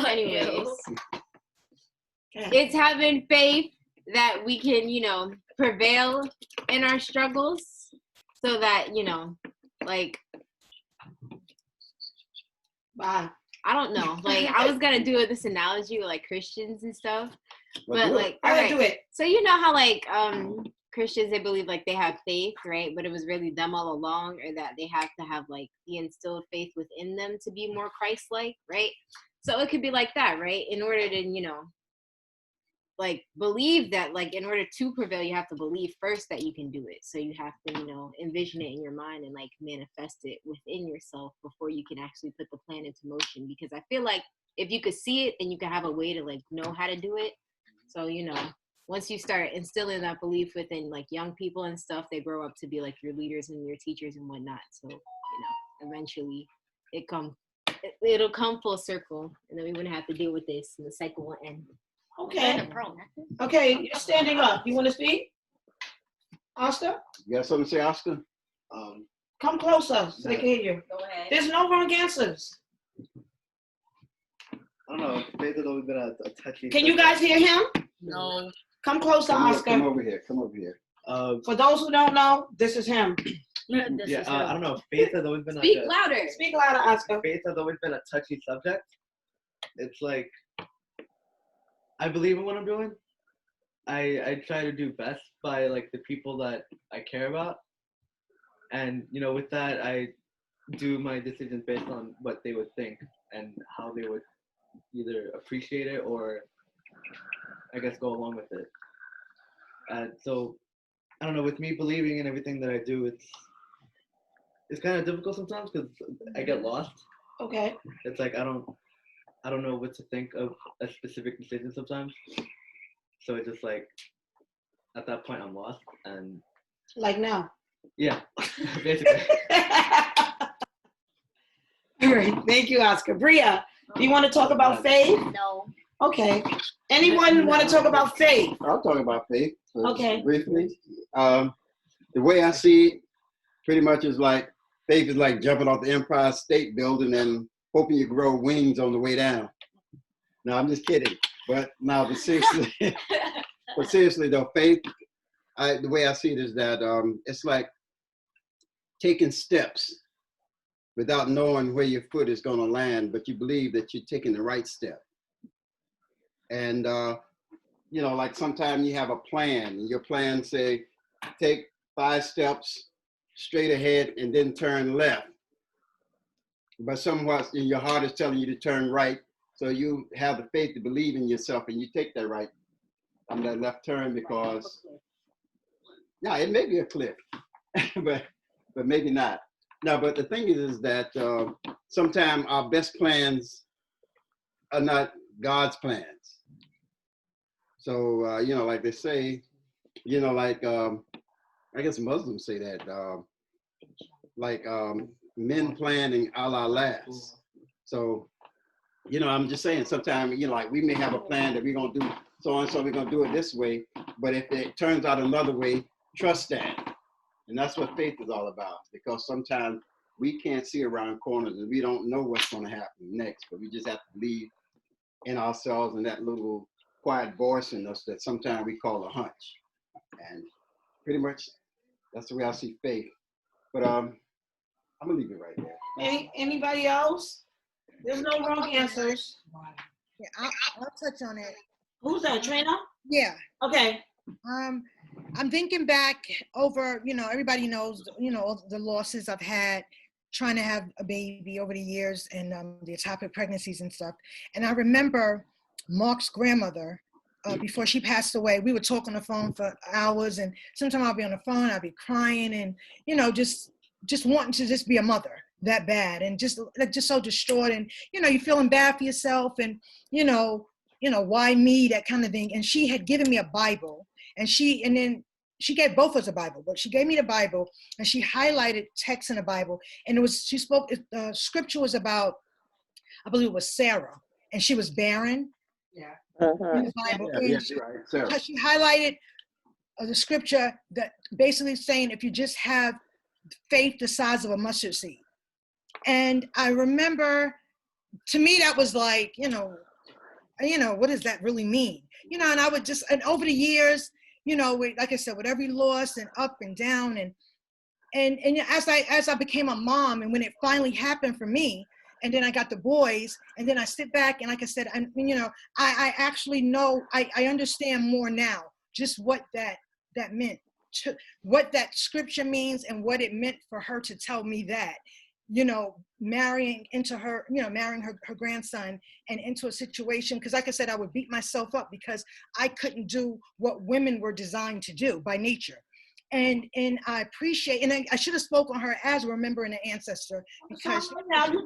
Anyways, it's having faith that we can, prevail in our struggles, so that like. Wow. I don't know. Like, I was gonna do this analogy with like Christians and stuff, but like, all right. Do it. So you know how like Christians, they believe like they have faith, right? But it was really them all along, or that they have to have like the instilled faith within them to be more Christ-like, right? So it could be like that, right? In order to, like believe that, like in order to prevail, you have to believe first that you can do it. So you have to, envision it in your mind and like manifest it within yourself before you can actually put the plan into motion. Because I feel like if you could see it, then you could have a way to like know how to do it. So, once you start instilling that belief within like young people and stuff, they grow up to be like your leaders and your teachers and whatnot. So, eventually it'll come full circle, and then we wouldn't have to deal with this, and the cycle will end. Okay. Okay, you're standing up. You want to speak? Oscar? You got something to say, Oscar? Come closer so they can hear you. Go ahead. There's no wrong answers. I don't know. Faith has always been a touchy. Can you guys hear him? No. Come closer, Oscar. Come over here. For those who don't know, this is him. I don't know. Faith has always been Speak louder. Speak louder, Oscar. Faith has always been a touchy subject. It's like, I believe in what I'm doing. I try to do best by like the people that I care about. And, with that, I do my decisions based on what they would think and how they would either appreciate it or, I guess, go along with it. So, I don't know, with me believing in everything that I do, it's kind of difficult sometimes because I get lost. Okay. It's like I don't I don't know what to think of a specific decision sometimes. So it's just like, at that point, I'm lost. And Like now. yeah, basically. All right. Thank you, Oscar. Bria, do you want to talk about faith? No. Okay. Anyone want to talk about faith? I'll talk about faith Okay. briefly. The way I see it, pretty much is like faith is like jumping off the Empire State Building and hoping you grow wings on the way down. No, I'm just kidding. But seriously though, faith, the way I see it is that it's like taking steps without knowing where your foot is going to land, but you believe that you're taking the right step. And, like sometimes you have a plan, and your plan say, take 5 steps straight ahead and then turn left. But somewhat your heart is telling you to turn right. So you have the faith to believe in yourself and you take that right on that left turn because, yeah, it may be a cliff, but maybe not. No, but the thing is that sometimes our best plans are not God's plans. So, like they say, I guess Muslims say that, men planning a la last. So, I'm just saying sometimes, like we may have a plan that we're going to do so we're going to do it this way. But if it turns out another way, trust that. And that's what faith is all about, because sometimes we can't see around corners and we don't know what's going to happen next, but we just have to believe in ourselves and that little quiet voice in us that sometimes we call a hunch. And pretty much that's the way I see faith. But I'm gonna leave it right there. Anybody else? There's no wrong answers. Yeah, I'll touch on it. Who's that, Trina? Yeah. Okay. I'm thinking back over, everybody knows, the losses I've had trying to have a baby over the years and the ectopic pregnancies and stuff. And I remember Mark's grandmother, before she passed away, we would talk on the phone for hours, and sometimes I'll be on the phone, I'll be crying and, just wanting to just be a mother that bad and just so distraught, and, you're feeling bad for yourself and, why me, that kind of thing. And she had given me a Bible, and then she gave both of us a Bible, but she gave me the Bible and she highlighted text in the Bible. And scripture was about, I believe it was Sarah, and she was barren. Yeah. In the Bible. Yeah, and right. Sarah. She highlighted the scripture that basically saying, if you just have faith the size of a mustard seed. And I remember, to me, that was like, what does that really mean? And I would and over the years, like I said, with every loss and up and down, and as I became a mom, and when it finally happened for me, and then I got the boys, and then I sit back and, like I said, I actually know, I understand more now just what that meant, what that scripture means, and what it meant for her to tell me that, marrying her grandson and into a situation, because like I said, I would beat myself up because I couldn't do what women were designed to do by nature. And I appreciate, and I should have spoken on her as remembering an ancestor, because now you're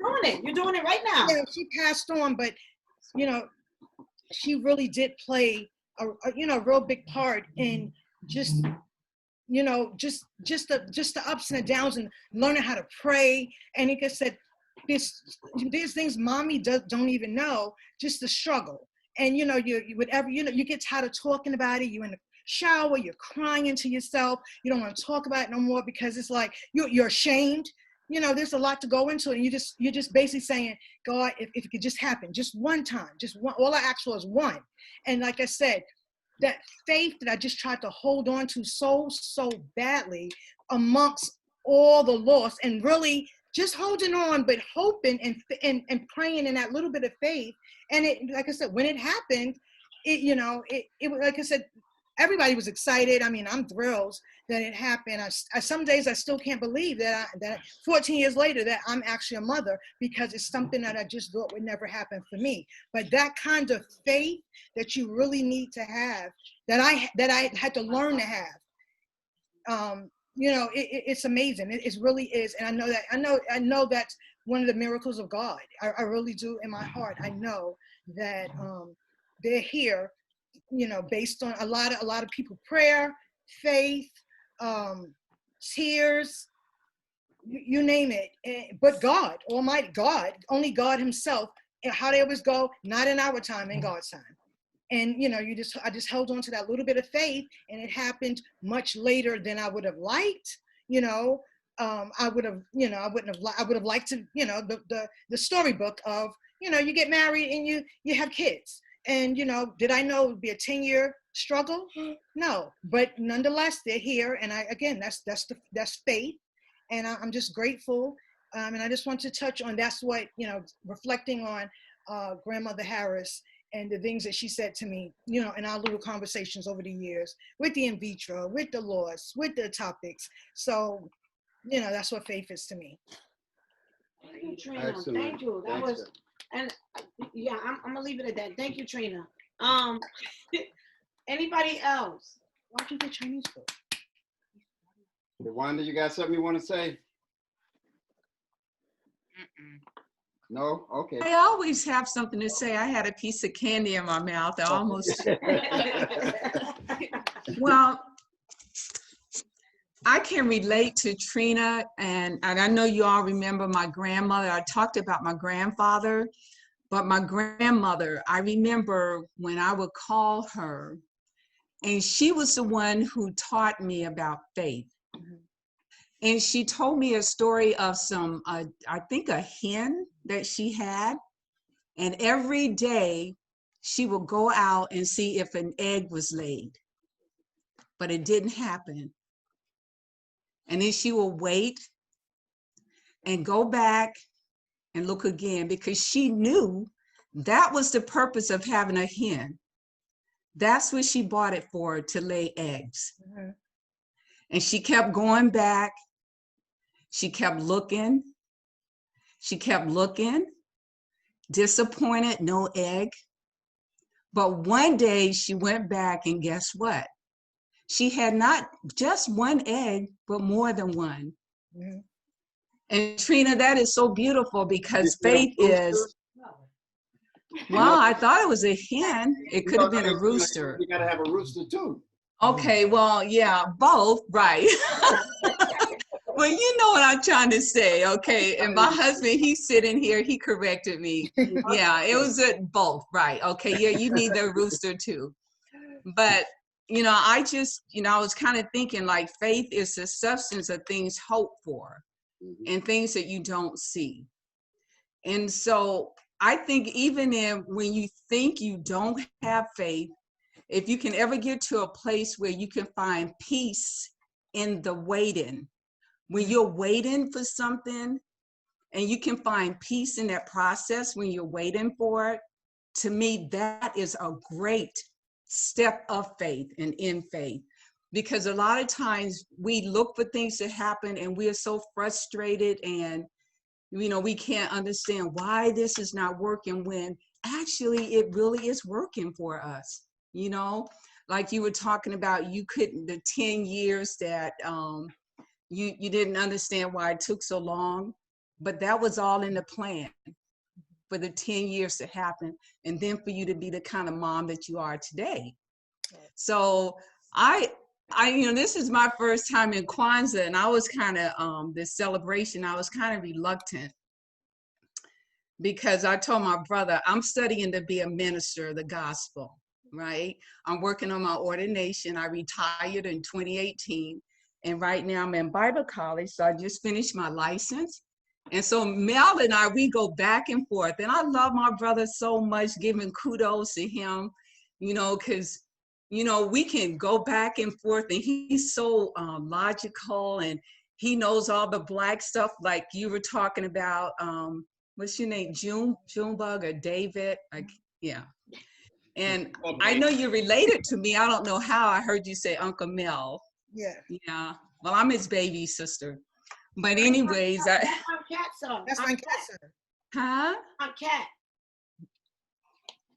doing it right now. Yeah, she passed on, but she really did play a real big part in just the ups and the downs, and learning how to pray. And like I said, there's things mommy don't even know, just the struggle. And you whatever, you get tired of talking about it. You're in the shower, you're crying to yourself, you don't want to talk about it no more because it's like you're ashamed. There's a lot to go into it, and you're just basically saying, God, if it could just happen just one time, just one, all I ask for is one. And like I said, that faith that I just tried to hold on to so badly amongst all the loss, and really just holding on, but hoping and praying in that little bit of faith. And it, like I said, when it happened, it like I said, everybody was excited. I mean, I'm thrilled that it happened. Some days I still can't believe that 14 years later that I'm actually a mother, because it's something that I just thought would never happen for me. But that kind of faith that you really need to have, that I had to learn to have, it's amazing. It really is. And I know that's one of the miracles of God. I really do in my heart. I know that they're here, you know, based on a lot of people prayer, faith, tears, you name it. But God, Almighty God, only God Himself, and how they always go, not in our time, in God's time. And you know, I just held on to that little bit of faith, and it happened much later than I would have liked. You know, I would have liked to, you know, the storybook of, you know, you get married and you have kids. And, you know, did I know it would be a 10-year struggle? No, but nonetheless, they're here. And that's faith. And I'm just grateful. And I just want to touch on, that's what, you know, reflecting on Grandmother Harris and the things that she said to me, you know, in our little conversations over the years with the in vitro, with the loss, with the topics. So, you know, that's what faith is to me. Thank you, Trina. Thank you. That was, and yeah, I'm gonna leave it at that. Thank you, Trina. Anybody else? Watching the Chinese food. Wanda, you got something you want to say? No? Okay. I always have something to say. I had a piece of candy in my mouth. I almost. Well, I can relate to Trina, and I know you all remember my grandmother. I talked about my grandfather, but my grandmother, I remember when I would call her, and she was the one who taught me about faith. And she told me a story of some, I think a hen that she had. And every day she would go out and see if an egg was laid, but it didn't happen. And then she would wait and go back and look again, because she knew that was the purpose of having a hen. That's what she bought it for, to lay eggs. Mm-hmm. And she kept going back. She kept looking. She kept looking, disappointed, no egg. But one day she went back, and guess what? She had not just one egg, but more than one. Mm-hmm. And Trina, that is so beautiful, because faith is, well, I thought it was a hen. It could have been a rooster. You got to have a rooster too. Okay, well, yeah, both, right. Well, you know what I'm trying to say, okay? And my husband, he's sitting here, he corrected me. Yeah, it was both, right? Okay, yeah, you need the rooster too. But, you know, I just, you know, I was kind of thinking, like, faith is the substance of things hoped for and things that you don't see. And so I think even when you think you don't have faith, if you can ever get to a place where you can find peace in the waiting, when you're waiting for something and you can find peace in that process when you're waiting for it, to me, that is a great step of faith and in faith. Because a lot of times we look for things to happen and we are so frustrated, and, you know, we can't understand why this is not working, when actually it really is working for us. You know, like you were talking about, you couldn't, the 10 years that, you didn't understand why it took so long, but that was all in the plan for the 10 years to happen, and then for you to be the kind of mom that you are today. So I you know, this is my first time in Kwanzaa, and I was kind of this celebration, I was kind of reluctant, because I told my brother, I'm studying to be a minister of the gospel, right? I'm working on my ordination. I retired in 2018. And right now I'm in Bible college, so I just finished my license. And so Mel and I, we go back and forth. And I love my brother so much, giving kudos to him, you know, because, you know, we can go back and forth, and he's so logical, and he knows all the Black stuff, like you were talking about. What's your name? Junebug or David? Like, yeah. And I know you're related to me. I don't know how I heard you say Uncle Mel. Yeah. Yeah. Well, I'm his baby sister. But anyways, That's my cat son. That's my cat son. Huh? My cat.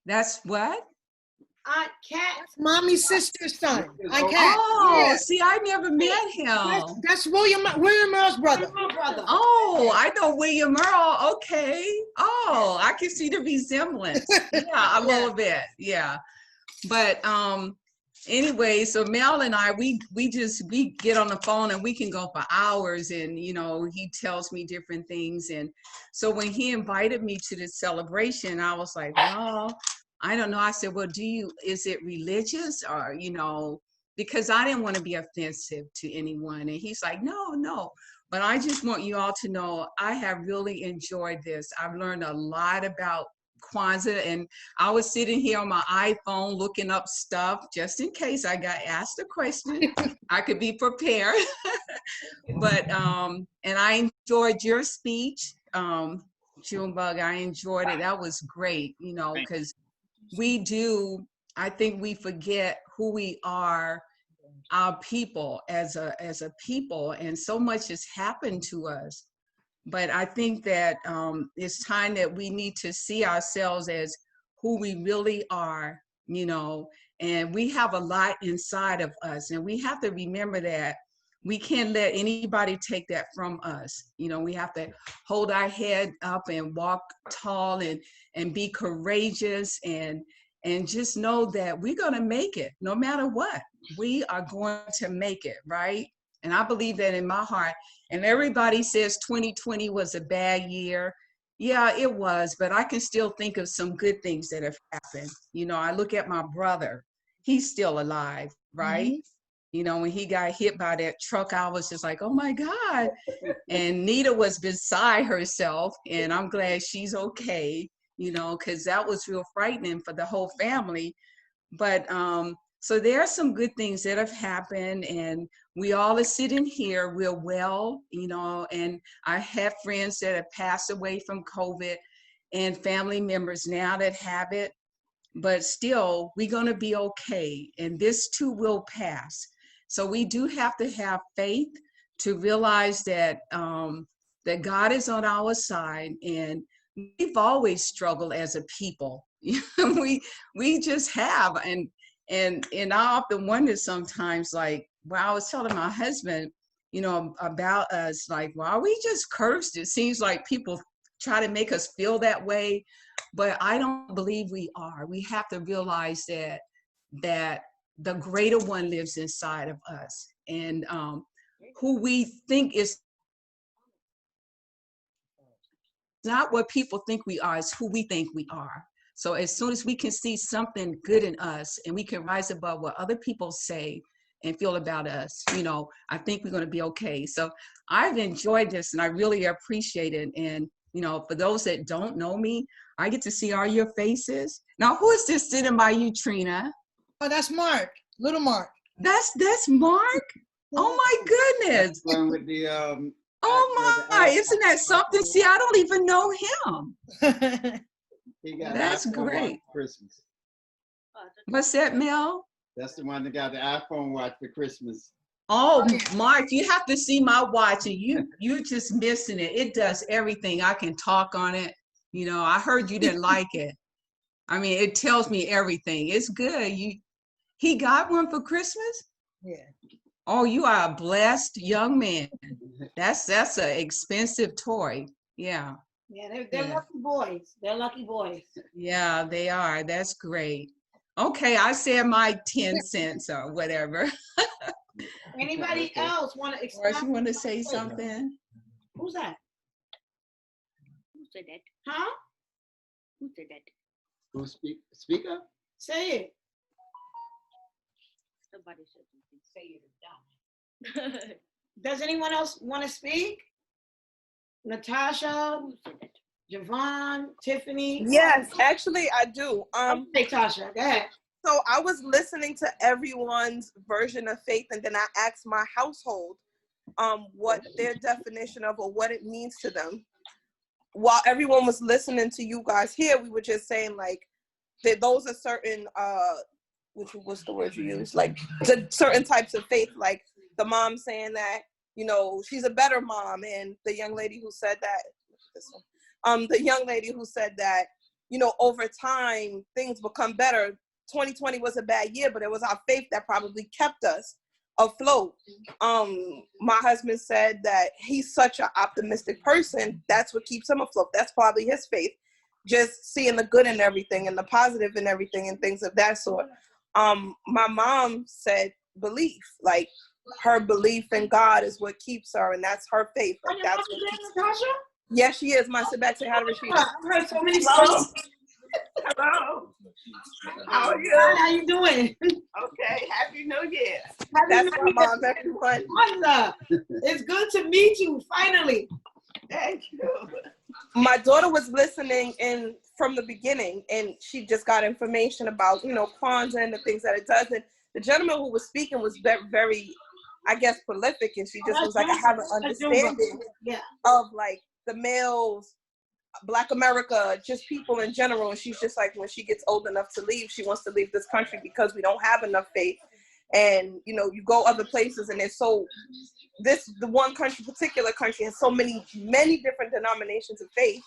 That's what? Aunt Cat. Mommy's sister's son. Aunt Cat. Oh, Yeah. see, I never met him. That's William Earl's brother. Oh, I know William Earl. Okay. Oh, I can see the resemblance. Yeah, a little bit. Yeah. But anyway, so Mel and I, we get on the phone and we can go for hours, and you know, he tells me different things. And so when he invited me to this celebration, I was like, well, I don't know. I said, well, is it religious, or, you know, because I didn't want to be offensive to anyone. And he's like, no. But I just want you all to know, I have really enjoyed this. I've learned a lot about Kwanzaa, and I was sitting here on my iPhone looking up stuff just in case I got asked a question. I could be prepared. But and I enjoyed your speech, Junebug. I enjoyed it. That was great, you know, because I think we forget who we are, our people as a people, and so much has happened to us. But I think that it's time that we need to see ourselves as who we really are, you know, and we have a lot inside of us, and we have to remember that we can't let anybody take that from us. You know, we have to hold our head up and walk tall and be courageous, and just know that we're going to make it no matter what. We are going to make it, right? And I believe that in my heart. And everybody says 2020 was a bad year. Yeah, it was, but I can still think of some good things that have happened. You know, I look at my brother, he's still alive, right? Mm-hmm. You know, when he got hit by that truck, I was just like, oh my God. And Nita was beside herself, and I'm glad she's okay, you know, because that was real frightening for the whole family. But so there are some good things that have happened, and we all are sitting here, we're well, you know, and I have friends that have passed away from COVID and family members now that have it, but still we're gonna be okay, and this too will pass. So we do have to have faith to realize that that God is on our side, and we've always struggled as a people. we just have, and I often wonder sometimes, like, well, I was telling my husband, you know, about us, like, well, are we just cursed? It seems like people try to make us feel that way, but I don't believe we are. We have to realize that the greater one lives inside of us, and who we think is not what people think we are, is who we think we are. So as soon as we can see something good in us, and we can rise above what other people say and feel about us, you know, I think we're going to be okay. So I've enjoyed this, and I really appreciate it. And, you know, for those that don't know me, I get to see all your faces. Now, who is this sitting by you, Trina? Oh, that's Mark, little Mark. That's Mark? Oh my goodness. With the, oh my, isn't that something? See, I don't even know him. He got That's an iPhone great. watch for Christmas. What's that, Mel? That's the one that got the iPhone watch for Christmas. Oh, Mark, you have to see my watch, and you're just missing it. It does everything. I can talk on it. You know, I heard you didn't like it. I mean, it tells me everything. It's good. He got one for Christmas? Yeah. Oh, you are a blessed young man. That's an expensive toy. Yeah. Yeah, they're lucky boys. They're lucky boys. Yeah, they are. That's great. Okay, I said my 10 cents or whatever. Anybody else want to explain? Or you want to say something? Who's that? Who said that? Huh? Who said that? Who speak up? Say it. Somebody said something. Say it. Does anyone else want to speak? Natasha, Javon, Tiffany. Yes, actually I do. Hey, Tasha, go ahead. So I was listening to everyone's version of faith, and then I asked my household what their definition of or what it means to them. While everyone was listening to you guys here, we were just saying like that those are certain what's the word you use? Like the certain types of faith, like the mom saying that, you know, she's a better mom, and the young lady who said that, the young lady who said that, you know, over time things become better 2020 was a bad year, but it was our faith that probably kept us afloat. My husband said that he's such an optimistic person. That's what keeps him afloat. That's probably his faith. Just seeing the good in everything and the positive in everything and things of that sort. My mom said belief, like her belief in God is what keeps her, and that's her faith. Like that's what keeps Natasha? Yes, she is. My sit back, say hi to Rashida. I've heard so many stories. Hello. How are you? How you doing? Okay. Happy New Year. Happy That's New my Year. mom, everyone. Kwanzaa. It's good to meet you, finally. Thank you. My daughter was listening in from the beginning, and she just got information about, Kwanzaa and the things that it does. And the gentleman who was speaking was very, I guess, prolific, and she just was like, I have an understanding of like the males, Black America, just people in general. And she's just like, when she gets old enough to leave, she wants to leave this country because we don't have enough faith. And, you go other places and it's so, the one particular country has so many different denominations of faith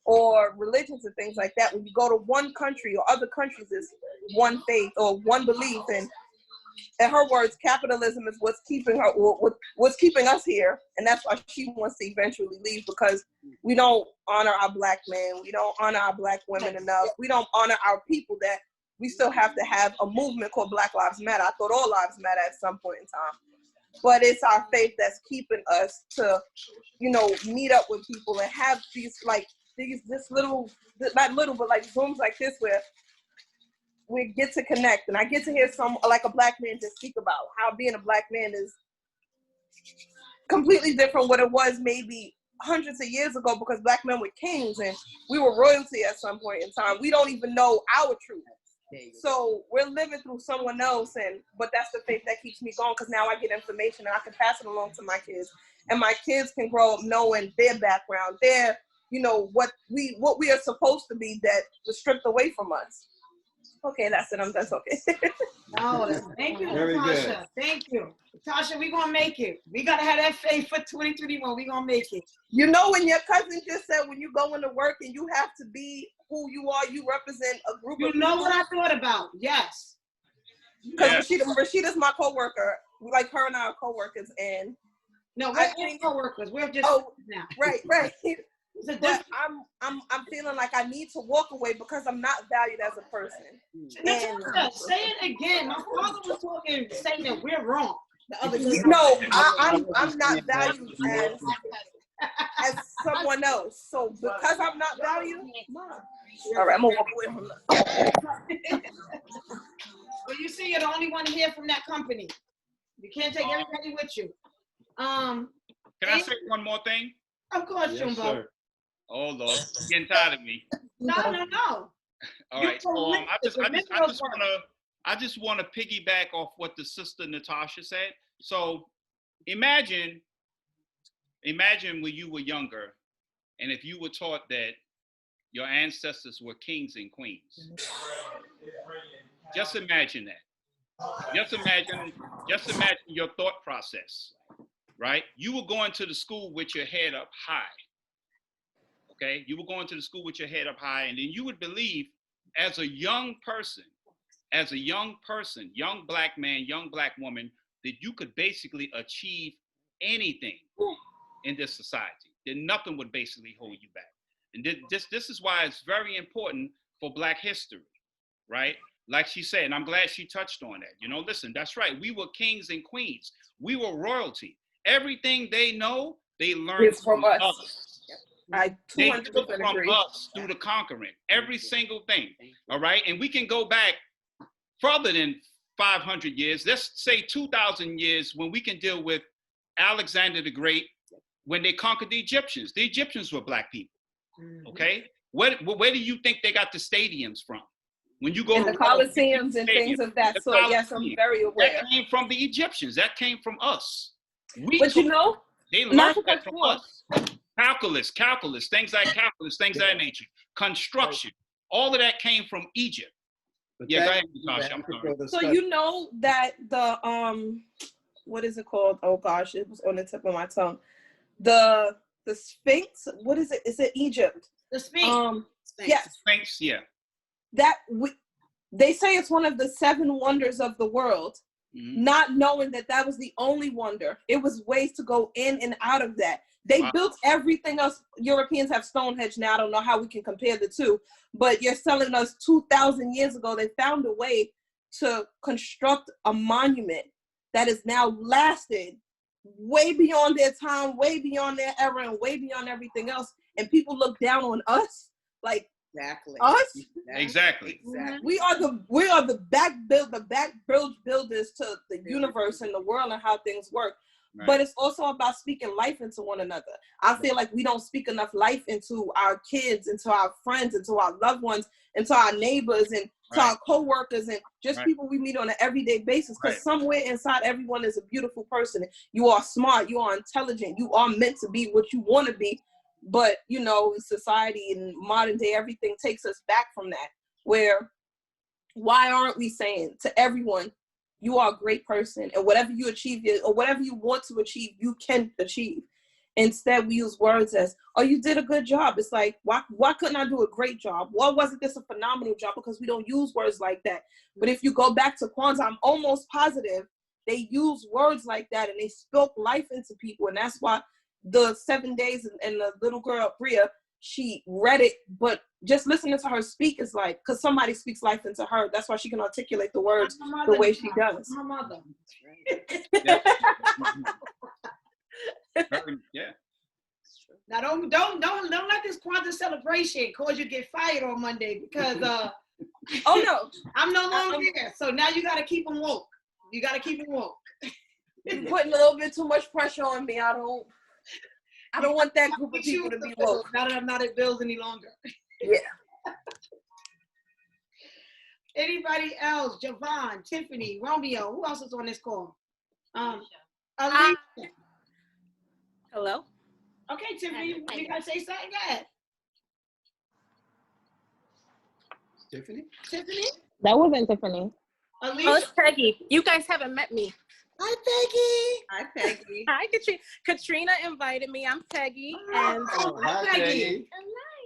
or religions and things like that. When you go to one country or other countries, it's one faith or one belief. And in her words, capitalism is what's keeping us here. And that's why she wants to eventually leave, because we don't honor our Black men. We don't honor our Black women enough. We don't honor our people, that we still have to have a movement called Black Lives Matter. I thought all lives matter at some point in time. But it's our faith that's keeping us to, meet up with people and have these, like, not little, but like Zooms like this where we get to connect. And I get to hear like a Black man just speak about how being a Black man is completely different what it was maybe hundreds of years ago, because Black men were kings and we were royalty at some point in time. We don't even know our truth. So we're living through someone else, but that's the faith that keeps me going, because now I get information and I can pass it along to my kids, and my kids can grow up knowing their background, their, what we are supposed to be that was stripped away from us. Okay, that's it. That's okay. Thank you, Very Natasha. good. Thank you. Natasha, we're going to make it. We got to have that faith for 2021. We're going to make it. When your cousin just said when you go into work and you have to be who you are, you represent a group of people. You know what I thought about? Yes. Because Rashida's my coworker. Like, her and I are coworkers, and no, we're coworkers. We're just now. Right. But I'm feeling like I need to walk away because I'm not valued as a person. Natasha, say it again. My father was talking, saying that we're wrong. The other day. No, I'm not valued as someone else. So because I'm not valued, all right, I'm gonna walk away from that. Well, you see, you're the only one here from that company. You can't take everybody with you. Can I say one more thing? Of course, Yes, Jumbo. sir. Oh Lord, you're getting tired of me. No. All right. So I just want to piggyback off what the sister Natasha said. So imagine when you were younger, and if you were taught that your ancestors were kings and queens. Just imagine that. Just imagine your thought process, right? You were going to the school with your head up high. Okay, you were going to the school with your head up high, and then you would believe, as a young person, young Black man, young Black woman, that you could basically achieve anything in this society. That nothing would basically hold you back. And this is why it's very important for Black history, right? Like she said, and I'm glad she touched on that. Listen, that's right. We were kings and queens. We were royalty. Everything they know, they learned from us. They took from us through the conquering, every single thing, all right? And we can go back further than 500 years, let's say 2,000 years, when we can deal with Alexander the Great, when they conquered the Egyptians. The Egyptians were Black people, okay? Where do you think they got the stadiums from? When you go to the Colosseums and things of that sort, yes, I'm very aware. That came from the Egyptians. That came from us. They learned that from us. Calculus, things like calculus, things of that nature. Construction, all of that came from Egypt. Go ahead, Natasha. I'm sorry. So you know that the what is it called? Oh gosh, it was on the tip of my tongue. The Sphinx. What is it? Is it Egypt? The Sphinx. Yes. Sphinx. Yeah. they say it's one of the 7 wonders of the world, Mm-hmm. not knowing that that was the only wonder. It was ways to go in and out of that. They built everything else. Europeans have Stonehenge now. I don't know how we can compare the two, but you're telling us 2,000 years ago, they found a way to construct a monument that has now lasted way beyond their time, way beyond their era, and way beyond everything else. And people look down on us like us. Exactly. We are the back builders to the universe and the world and how things work. Right. But it's also about speaking life into one another. I feel like we don't speak enough life into our kids, into our friends, into our loved ones, into our neighbors, and to our co-workers, and just people we meet on an everyday basis. Because somewhere inside everyone is a beautiful person. You are smart, you are intelligent, you are meant to be what you want to be. But, you know, society and modern day, everything takes us back from that. Where, why aren't we saying to everyone, you are a great person, and whatever you achieve or whatever you want to achieve, you can achieve. Instead, we use words as, oh, you did a good job. It's like, why couldn't I do a great job? Why wasn't this a phenomenal job? Because we don't use words like that. But if you go back to Kwanzaa, I'm almost positive they use words like that, and they spoke life into people. And that's why the 7 days and the little girl, Bria, she read it, but just listening to her speak is like, because somebody speaks life into her. That's why she can articulate the words the way she does. My mother. Yeah. Now don't let this Kwanzaa celebration cause you to get fired on Monday, because oh no, I'm no longer here. So now you gotta keep them woke. You gotta keep them woke. You're putting a little bit too much pressure on me. I don't want that group of people to be woke. Now that I'm not at Bill's any longer. Yeah. Anybody else? Javon, Tiffany, Romeo. Who else is on this call? Alicia. Hello. Okay, Tiffany, you gotta say something. Go ahead. Tiffany? Tiffany? That wasn't Tiffany. Alicia? Oh, it's Peggy. You guys haven't met me. Hi, Peggy. Hi, Peggy. Hi, Katrina. Katrina invited me. I'm Peggy. And Hi, Peggy.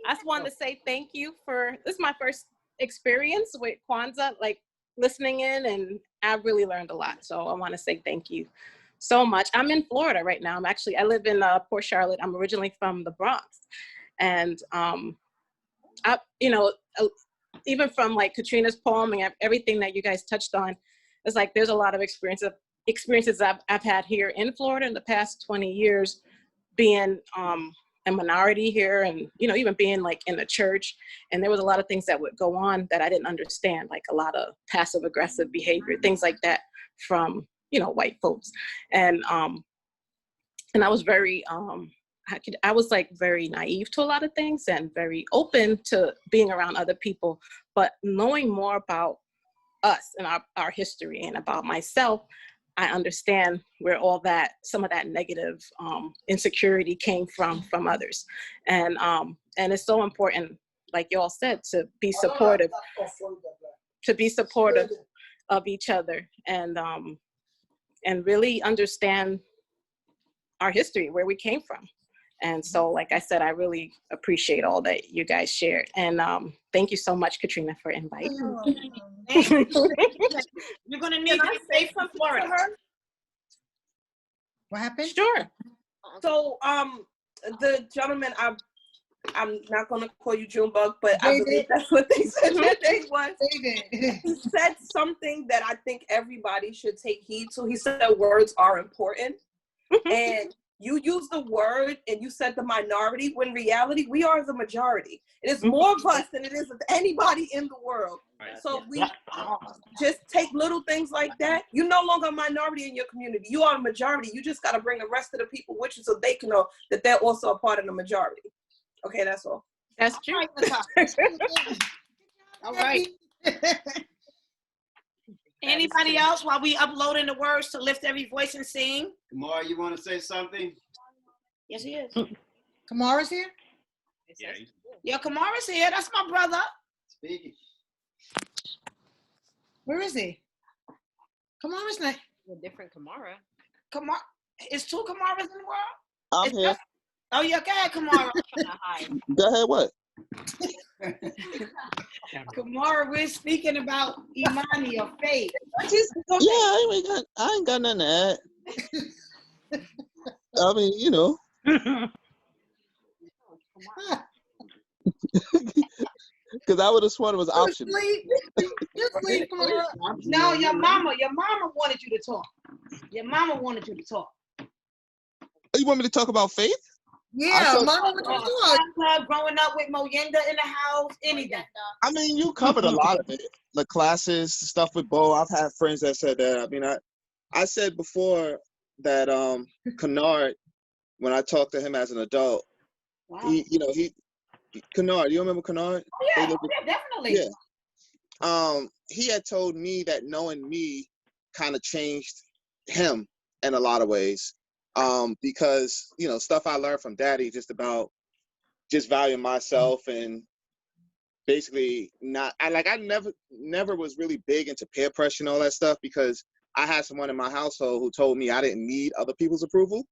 I just wanted to say thank you this is my first experience with Kwanzaa, like listening in, and I really learned a lot. So I want to say thank you so much. I'm in Florida right now. I live in Port Charlotte. I'm originally from the Bronx. And even from like Katrina's poem and everything that you guys touched on, it's like there's a lot of experiences I've had here in Florida in the past 20 years, being a minority here, and even being like in the church. And there was a lot of things that would go on that I didn't understand, like a lot of passive aggressive behavior, things like that from white folks. And I was very I was like very naive to a lot of things and very open to being around other people, but knowing more about us and our history and about myself, I understand where some of that negative insecurity came from others. And it's so important, like y'all said, to be supportive of each other, and really understand our history, where we came from. And so, like I said, I really appreciate all that you guys shared. And thank you so much, Katrina, for inviting me. You're gonna need to stay from Florida. What happened? Sure. So the gentleman, I'm not gonna call you Junebug, but I believe that's what they said that day was. He said something that I think everybody should take heed to. He said that words are important. And you use the word and you said the minority, when in reality we are the majority. It is more of us than it is of anybody in the world. Right. So we just take little things like that. You're no longer a minority in your community. You are a majority. You just got to bring the rest of the people with you so they can know that they're also a part of the majority. Okay, that's all. That's true. All right. Anybody else while we uploading the words to Lift Every Voice and Sing? Kamara, you want to say something? Yes, he is. Kamara's here? Yeah, Kamara's here. That's my brother. Speaking. Where is he? Kamara's not. A different Kamara. Kamara. Is 2 Kamaras in the world? I'm here. Oh, yeah, go ahead, Kamara. Go ahead, what? Kamara, we're speaking about Imani or faith. Yeah, I ain't got nothing to add. I mean, you know. Because I would have sworn it was optional. You sleep, Kamara. No, your mama wanted you to talk. Your mama wanted you to talk. You want me to talk about faith? Yeah, mama wanted you to talk. Growing up with Moyenda in the house, anything. I mean, you covered a lot of it. The classes, stuff with Bo. I've had friends that said that. I mean, I said before that Kennard, when I talked to him as an adult, Kennard, you remember Kennard? Oh, yeah, definitely. Yeah. He had told me that knowing me kind of changed him in a lot of ways. Because, you know, stuff I learned from Daddy just about just valuing myself and basically I never was really big into peer pressure and all that stuff because I had someone in my household who told me I didn't need other people's approval.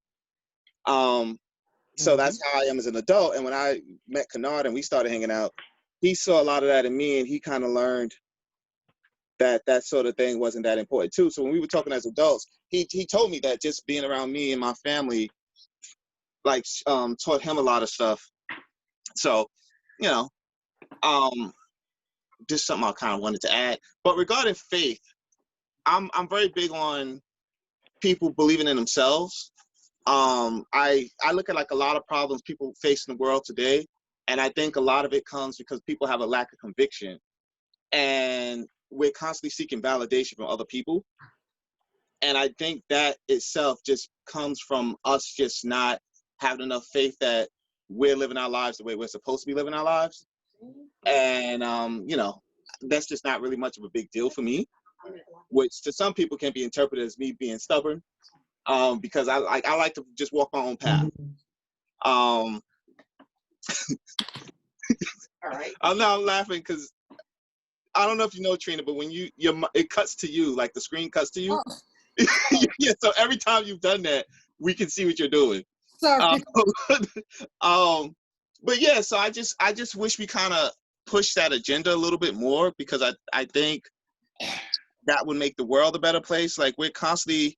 So that's how I am as an adult. And when I met Kennard and we started hanging out, he saw a lot of that in me and he kind of learned that sort of thing wasn't that important too. So when we were talking as adults, he told me that just being around me and my family, like, taught him a lot of stuff. So, you know, just something I kind of wanted to add. But regarding faith, I'm very big on people believing in themselves. I look at like a lot of problems people face in the world today, and I think a lot of it comes because people have a lack of conviction, and we're constantly seeking validation from other people. And I think that itself just comes from us just not having enough faith that we're living our lives the way we're supposed to be living our lives. And, you know, that's just not really much of a big deal for me, which to some people can be interpreted as me being stubborn, because I like to just walk my own path. All right. I'm laughing because I don't know if you know, Trina, but when it cuts to you, like the screen cuts to you. Yeah, so every time you've done that, we can see what you're doing. Sorry. But yeah, so I just wish we kind of push that agenda a little bit more, because I think that would make the world a better place. Like, we're constantly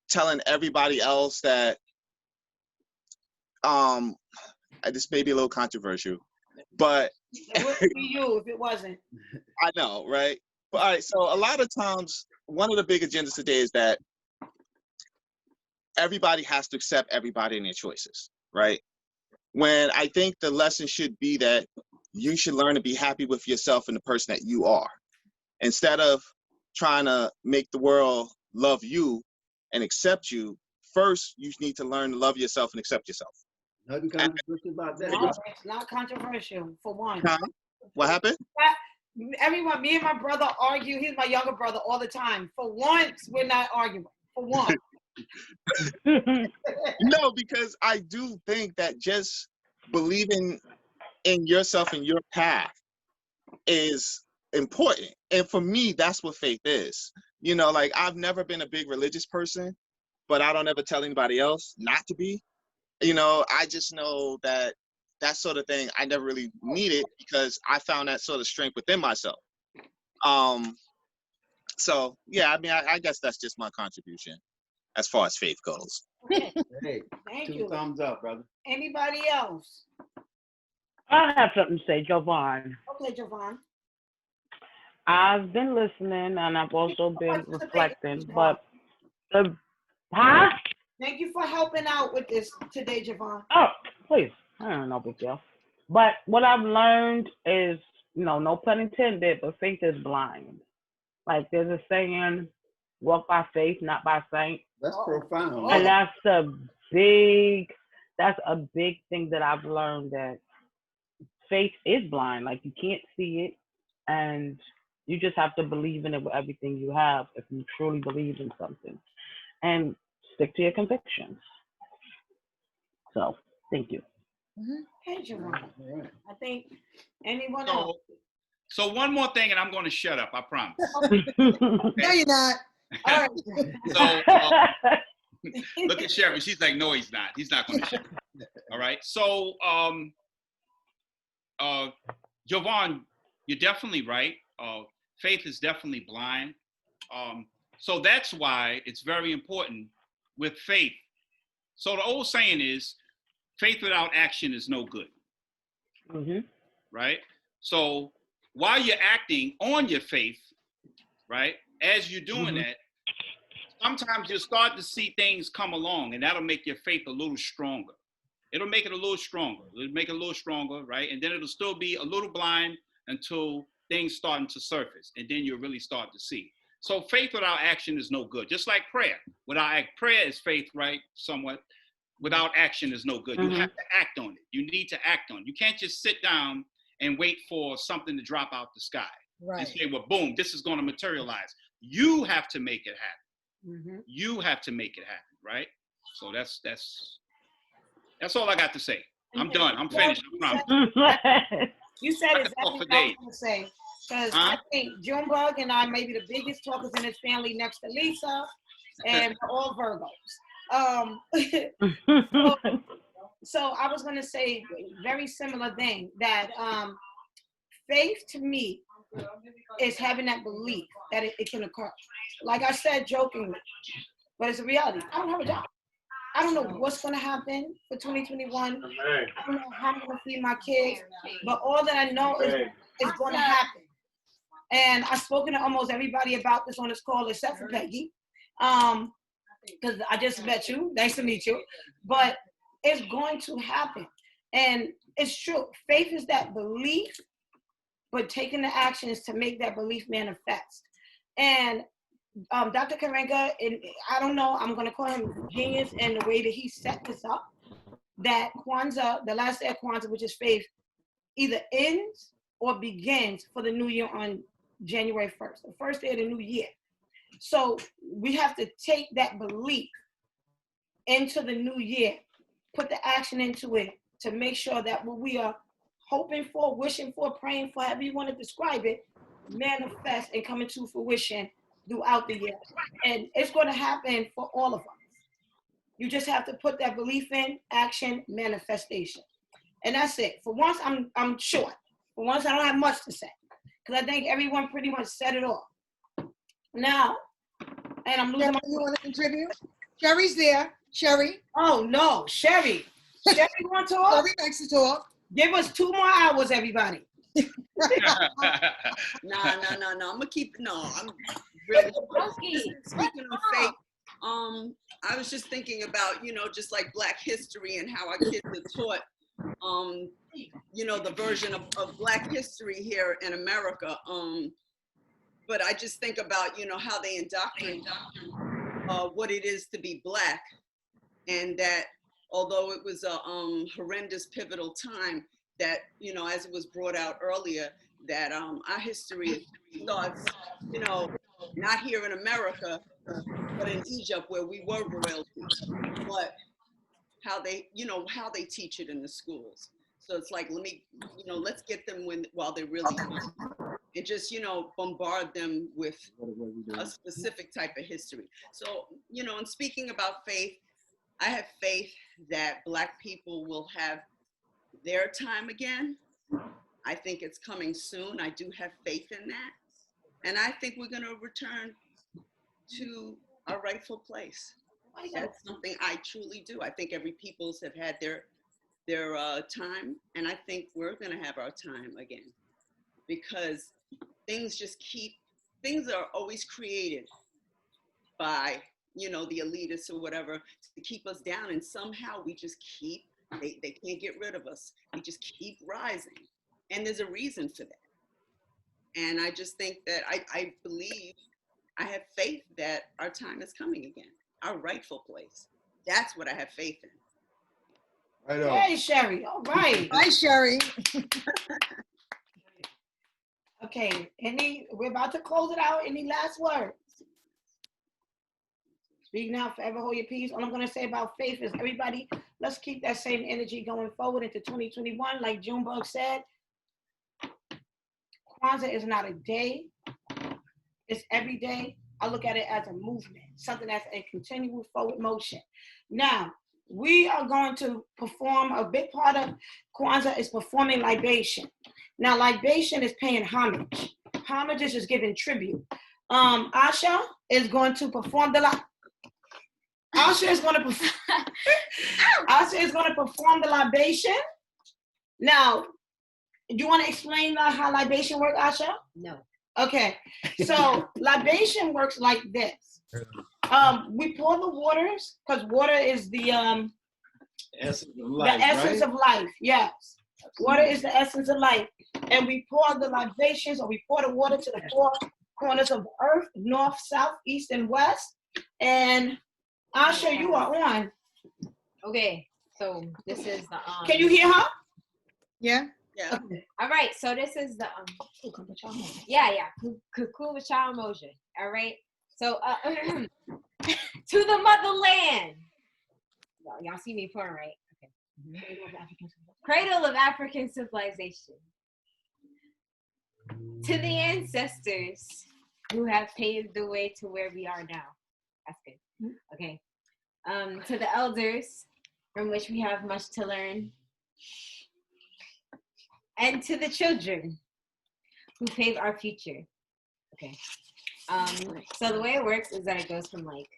telling everybody else that this may be a little controversial, but it wouldn't be you if it wasn't. I know, right? But all right, so a lot of times one of the big agendas today is that everybody has to accept everybody and their choices, right? When I think the lesson should be that you should learn to be happy with yourself and the person that you are. Instead of trying to make the world love you and accept you, first you need to learn to love yourself and accept yourself. Nothing controversial about that. No, it's not controversial, for one. What happened? Everyone, me and my brother argue. He's my younger brother all the time. For once, we're not arguing. For once. No, because I do think that just believing in yourself and your path is important. And for me, that's what faith is. You know, like, I've never been a big religious person, but I don't ever tell anybody else not to be. You know, I just know that sort of thing I never really needed, because I found that sort of strength within myself. So yeah, I mean, I guess that's just my contribution as far as faith goes. Okay. Hey, Thank two you. thumbs up, brother. Anybody else? I have something to say, Jovan. Okay, Jovan. I've been listening and I've also been reflecting, but huh? Thank you for helping out with this today, Jovan. Oh, please. I don't know, big deal. But what I've learned is, you know, no pun intended, but faith is blind. Like, there's a saying, walk by faith, not by sight. That's profound. And that's a big thing that I've learned, that faith is blind. Like, you can't see it, and you just have to believe in it with everything you have if you truly believe in something, and stick to your convictions. So, thank you. Hey, Jerome. Right. I think anyone else? So one more thing, and I'm going to shut up. I promise. No, you're not. All right. So look at Sherry. She's like, no, he's not. He's not going to shut up. All right. So Jovan, you're definitely right. Faith is definitely blind. So that's why it's very important with faith. So the old saying is, faith without action is no good. Mm-hmm. Right? So while you're acting on your faith, right, as you're doing that, sometimes you'll start to see things come along, and that'll make your faith a little stronger. It'll make it a little stronger. It'll make it a little stronger, right? And then it'll still be a little blind until things starting to surface, and then you'll really start to see. So faith without action is no good. Just like prayer. Prayer is faith, right? Somewhat. Without action is no good. You have to act on it. You need to act on it. You can't just sit down and wait for something to drop out the sky and say, well, boom, this is going to materialize. You have to make it happen. You have to make it happen, right? So that's all I got to say. I'm done. I'm finished. You said exactly what I was going to say. Because I think Junebug and I may be the biggest talkers in his family next to Lisa, and we're all Virgos. So I was going to say very similar thing, that faith to me is having that belief that it can occur. Like I said jokingly, but it's a reality. I don't have a job. I don't know what's going to happen for 2021. I don't know how I'm going to feed my kids, but all that I know is it's going to happen. And I've spoken to almost everybody about this on this call except for Peggy, because I just met you. Nice to meet you. But it's going to happen. And it's true. Faith is that belief, but taking the actions to make that belief manifest. And Dr. Karenga, and I don't know, I'm going to call him genius in the way that he set this up, that Kwanzaa, the last day of Kwanzaa, which is faith, either ends or begins for the new year on January 1st, the first day of the new year. So we have to take that belief into the new year, put the action into it to make sure that what we are hoping for, wishing for, praying for, however you want to describe it, manifest and come into fruition throughout the year. And it's going to happen for all of us. You just have to put that belief in, action, manifestation. And that's it. For once, I'm short. For once, I don't have much to say, because I think everyone pretty much said it all. Now, and I'm losing my... You want to contribute? Sherry's there. Sherry. Oh, no. Sherry. Sherry, you want to talk? Sherry likes to talk. Give us 2 more hours, everybody. No. I'm gonna keep. No, I'm really speaking of faith. I was just thinking about, just like Black history and how our kids are taught, the version of Black history here in America. But I just think about, how they indoctrinate what it is to be Black, and that although it was a horrendous, pivotal time, that, as it was brought out earlier, that our history starts, not here in America, but in Egypt, where we were royalty, but how they teach it in the schools. So it's like, let's get them while they're really young, and just, bombard them with a specific type of history. So, and speaking about faith, I have faith that Black people will have their time again. I think it's coming soon. I do have faith in that. And I think we're going to return to our rightful place. That's something I truly do. I think every peoples have had their time, and I think we're going to have our time again, because things are always created by, the elitists or whatever, to keep us down, and somehow we just keep, they can't get rid of us. We just keep rising, and there's a reason for that. And I just think that I believe, I have faith that our time is coming again, our rightful place. That's what I have faith in. Right on. Hey, Sherry. All right. Hi, Sherry. Okay. We're about to close it out. Any last words? Speak now, forever hold your peace. All I'm going to say about faith is, everybody, let's keep that same energy going forward into 2021. Like Junebug said, Kwanzaa is not a day. It's every day. I look at it as a movement, something that's a continual forward motion. Now, we are going to perform, a big part of Kwanzaa is performing libation. Now, libation is paying homage. Homage is just giving tribute. Asha is going to perform Asha is going to perform. Asha is going to perform the libation. Now, do you want to explain how libation works, Asha? No. Okay. So libation works like this. We pour the waters because water is the essence of life. The essence right? of life. Yes. Water is the essence of life, and we pour the libations, or we pour the water to the four corners of the earth: north, south, east, and west. And Asha, you are on. Okay, so this is the Can you hear her? Yeah. Yeah. Okay. All right, so this is the yeah, Kukubacha emotion. All right. So to the motherland. Y'all see me pouring, right? Okay. Cradle of African civilization. To the ancestors who have paved the way to where we are now. That's good. Okay. To the elders from which we have much to learn. And to the children who pave our future. Okay. So the way it works is that it goes from like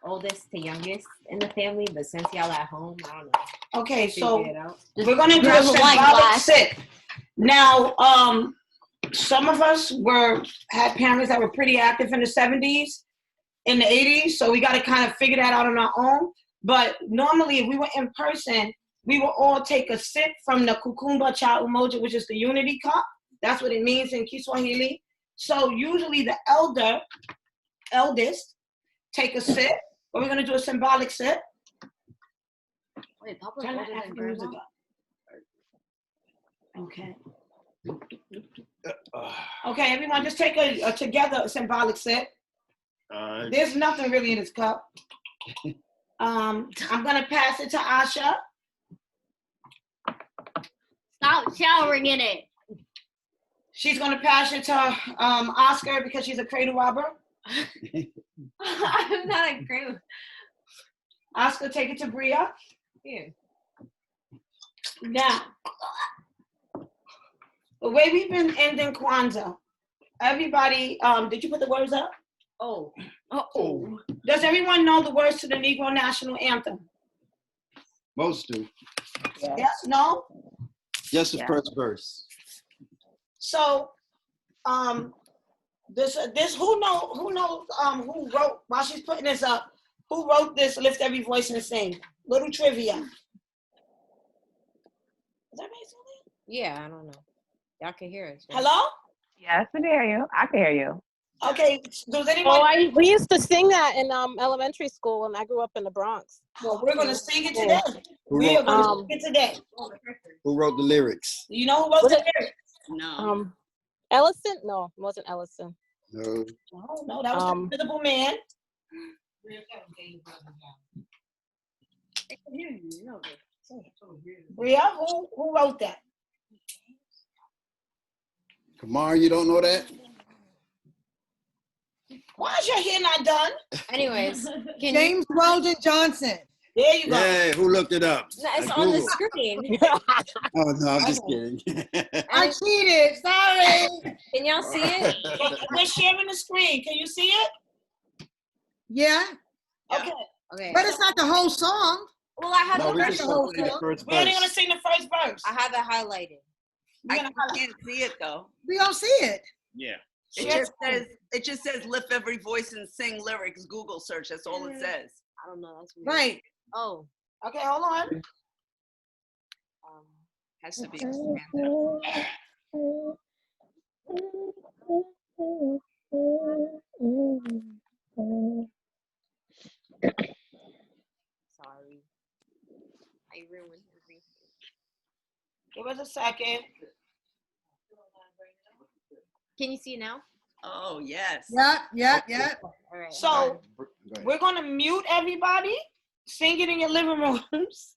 oldest to youngest in the family, but since y'all at home, I don't know. Okay, so Figure it out. we're gonna do a symbolic sit. Now, some of us had parents that were pretty active in the 70s, in the 80s, so we got to kind of figure that out on our own. But normally, if we were in person, we will all take a sip from the Kukumba Cha Umoja, which is the unity cup. That's what it means in Kiswahili. So usually the eldest, take a sip, but we're going to do a symbolic sip. Wait, Papa's Turn the older than African Grandma? music up. Okay. Okay, everyone, just take a together a symbolic sip. There's nothing really in this cup. I'm gonna pass it to Asha. Stop showering in it. She's gonna pass it to Oscar because she's a cradle robber. I'm not a cradle. Oscar, take it to Bria. Here. Now, the way we've been ending Kwanzaa, everybody, did you put the words up? Oh. Uh-oh. Does everyone know the words to the Negro National Anthem? Most do. Yes, no? Just the first verse. So, this who wrote, while she's putting this up, who wrote this Lift Every Voice and Sing? Little trivia. Is that right, Sylvia? Yeah, I don't know. Y'all can hear us. Right? Hello? Yes, I can hear you. I can hear you. Okay, does anyone? Oh, we used to sing that in elementary school when I grew up in the Bronx. Well, we're gonna sing it today. Who We are wrote, gonna sing it today. who wrote the lyrics? You know who wrote Was the it- lyrics? No. Ellison? No, it wasn't Ellison. No. No, that was the Invisible Man. Bria, who wrote that? Kamar, you don't know that? Why is your hair not done? Anyways, James Weldon Johnson. There you go. Yeah, who looked it up? No, it's I on the Googled. screen. Oh, no, I'm just kidding. I cheated. Sorry. Can y'all see it? We're sharing the screen. Can you see it? Yeah, Okay. Okay. but it's not the whole song. Well, I have No, the we verse. just gonna sing the first We're only verse. gonna sing the first verse. I have it highlighted. I can't see it though. We don't see it. Yeah. It just says lift every voice and sing lyrics. Google search. That's all it says. I don't know. That's weird. Right. Oh. Okay, hold on. Has to be. Sorry. I ruined everything. Give us a second. Can you see it now? Oh yes. Yeah. All right. So we're gonna mute everybody. Sing it in your living rooms,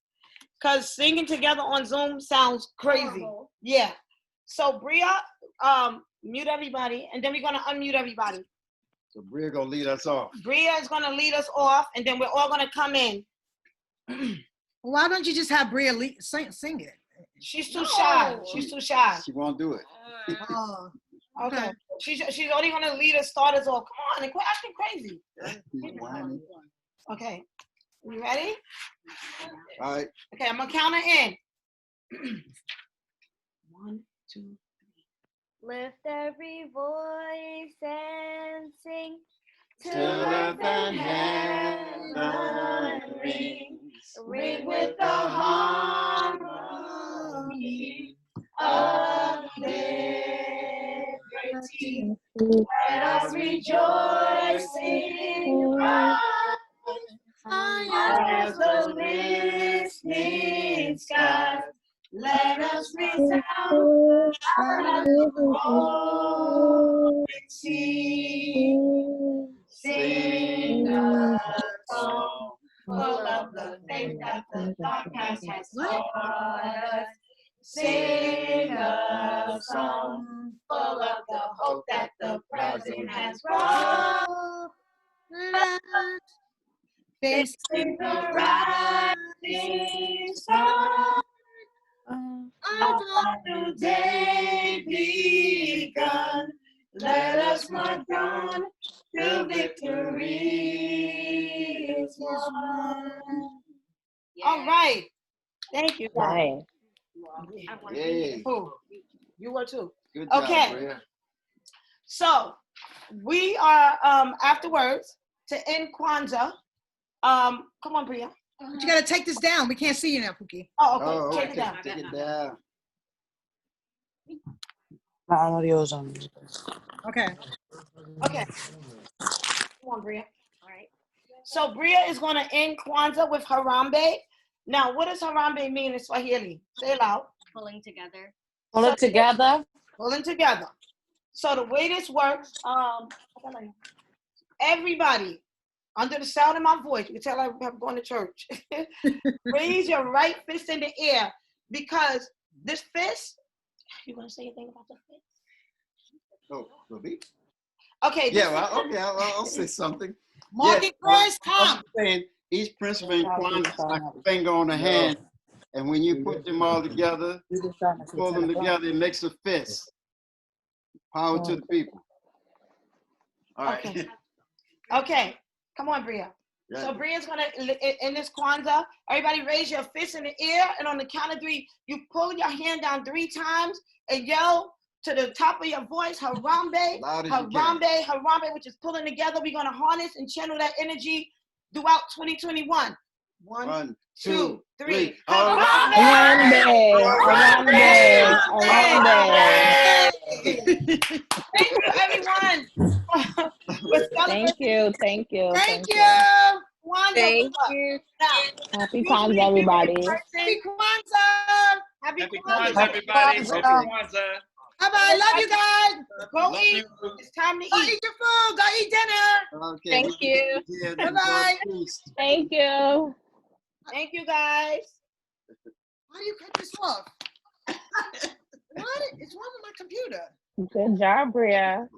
cause singing together on Zoom sounds crazy. Horrible. Yeah. So Bria, mute everybody, and then we're gonna unmute everybody. So Bria gonna lead us off. Bria is gonna lead us off, and then we're all gonna come in. Why don't you just have Bria sing it? She's too shy. She's too shy. She won't do it. Oh, okay. She's only gonna lead us starters off. Come on, and quit acting crazy. Okay. You ready? All right. Okay, I'm gonna count it in. 1, 2, 3. Lift every voice and sing Till the heaven rings, ring with the harmony of liberty. Let us rejoice in Christ. As the listening skies, let us resound out of the sea. Sing a song full of the faith that the darkness has taught us. Sing a song full of the hope that the present has brought. Facing the rising sun of a new day begun. Let us march on till victory is won. All right. Thank you, guys. Yay. Who? You were too. Good job, Okay. Bria. So we are afterwards to end Kwanzaa. Come on, Bria. But you gotta take this down. We can't see you now, Pookie. Oh, okay. Take it down. Take it down. My audio's on. Okay. Okay. Come on, Bria. All right. So Bria is going to end Kwanzaa with Harambe. Now, what does Harambe mean in Swahili? Say it loud. pulling together. Pull it together. Pulling together. So the way this works, everybody under the sound of my voice, you can tell I'm going to church. Raise your right fist in the air, because this fist, you want to say anything about the fist? Oh, will be? Okay. Yeah, well, okay, I'll say something. Market price, I'm saying each principle in Kwanzaa is like a finger on the hand, and when you put them all together, pull them together, it makes a fist. Power to the people. All right. Okay. Okay. Come on, Bria. Yeah. So Bria's gonna, in this Kwanzaa, everybody raise your fist in the air, and on the count of 3, you pull your hand down 3 times and yell to the top of your voice, Harambe, Harambe, Harambe, which is pulling together. We're gonna harness and channel that energy throughout 2021. 1, 2, 3. Harambe! Harambe! Harambe! Thank you, everyone. Thank you. Thank you. Kwanzaa. Thank you. Happy Kwanzaa, everybody. Happy Kwanzaa. Happy Kwanzaa, everybody. Happy Kwanzaa. Bye-bye. Love you guys. Go eat. It's time to eat. Go eat your food. Go eat dinner. Okay. Thank you. Bye-bye. Thank you. Thank you, guys. Why do you cut this off? What? It's wrong with my computer. Good job, Bria.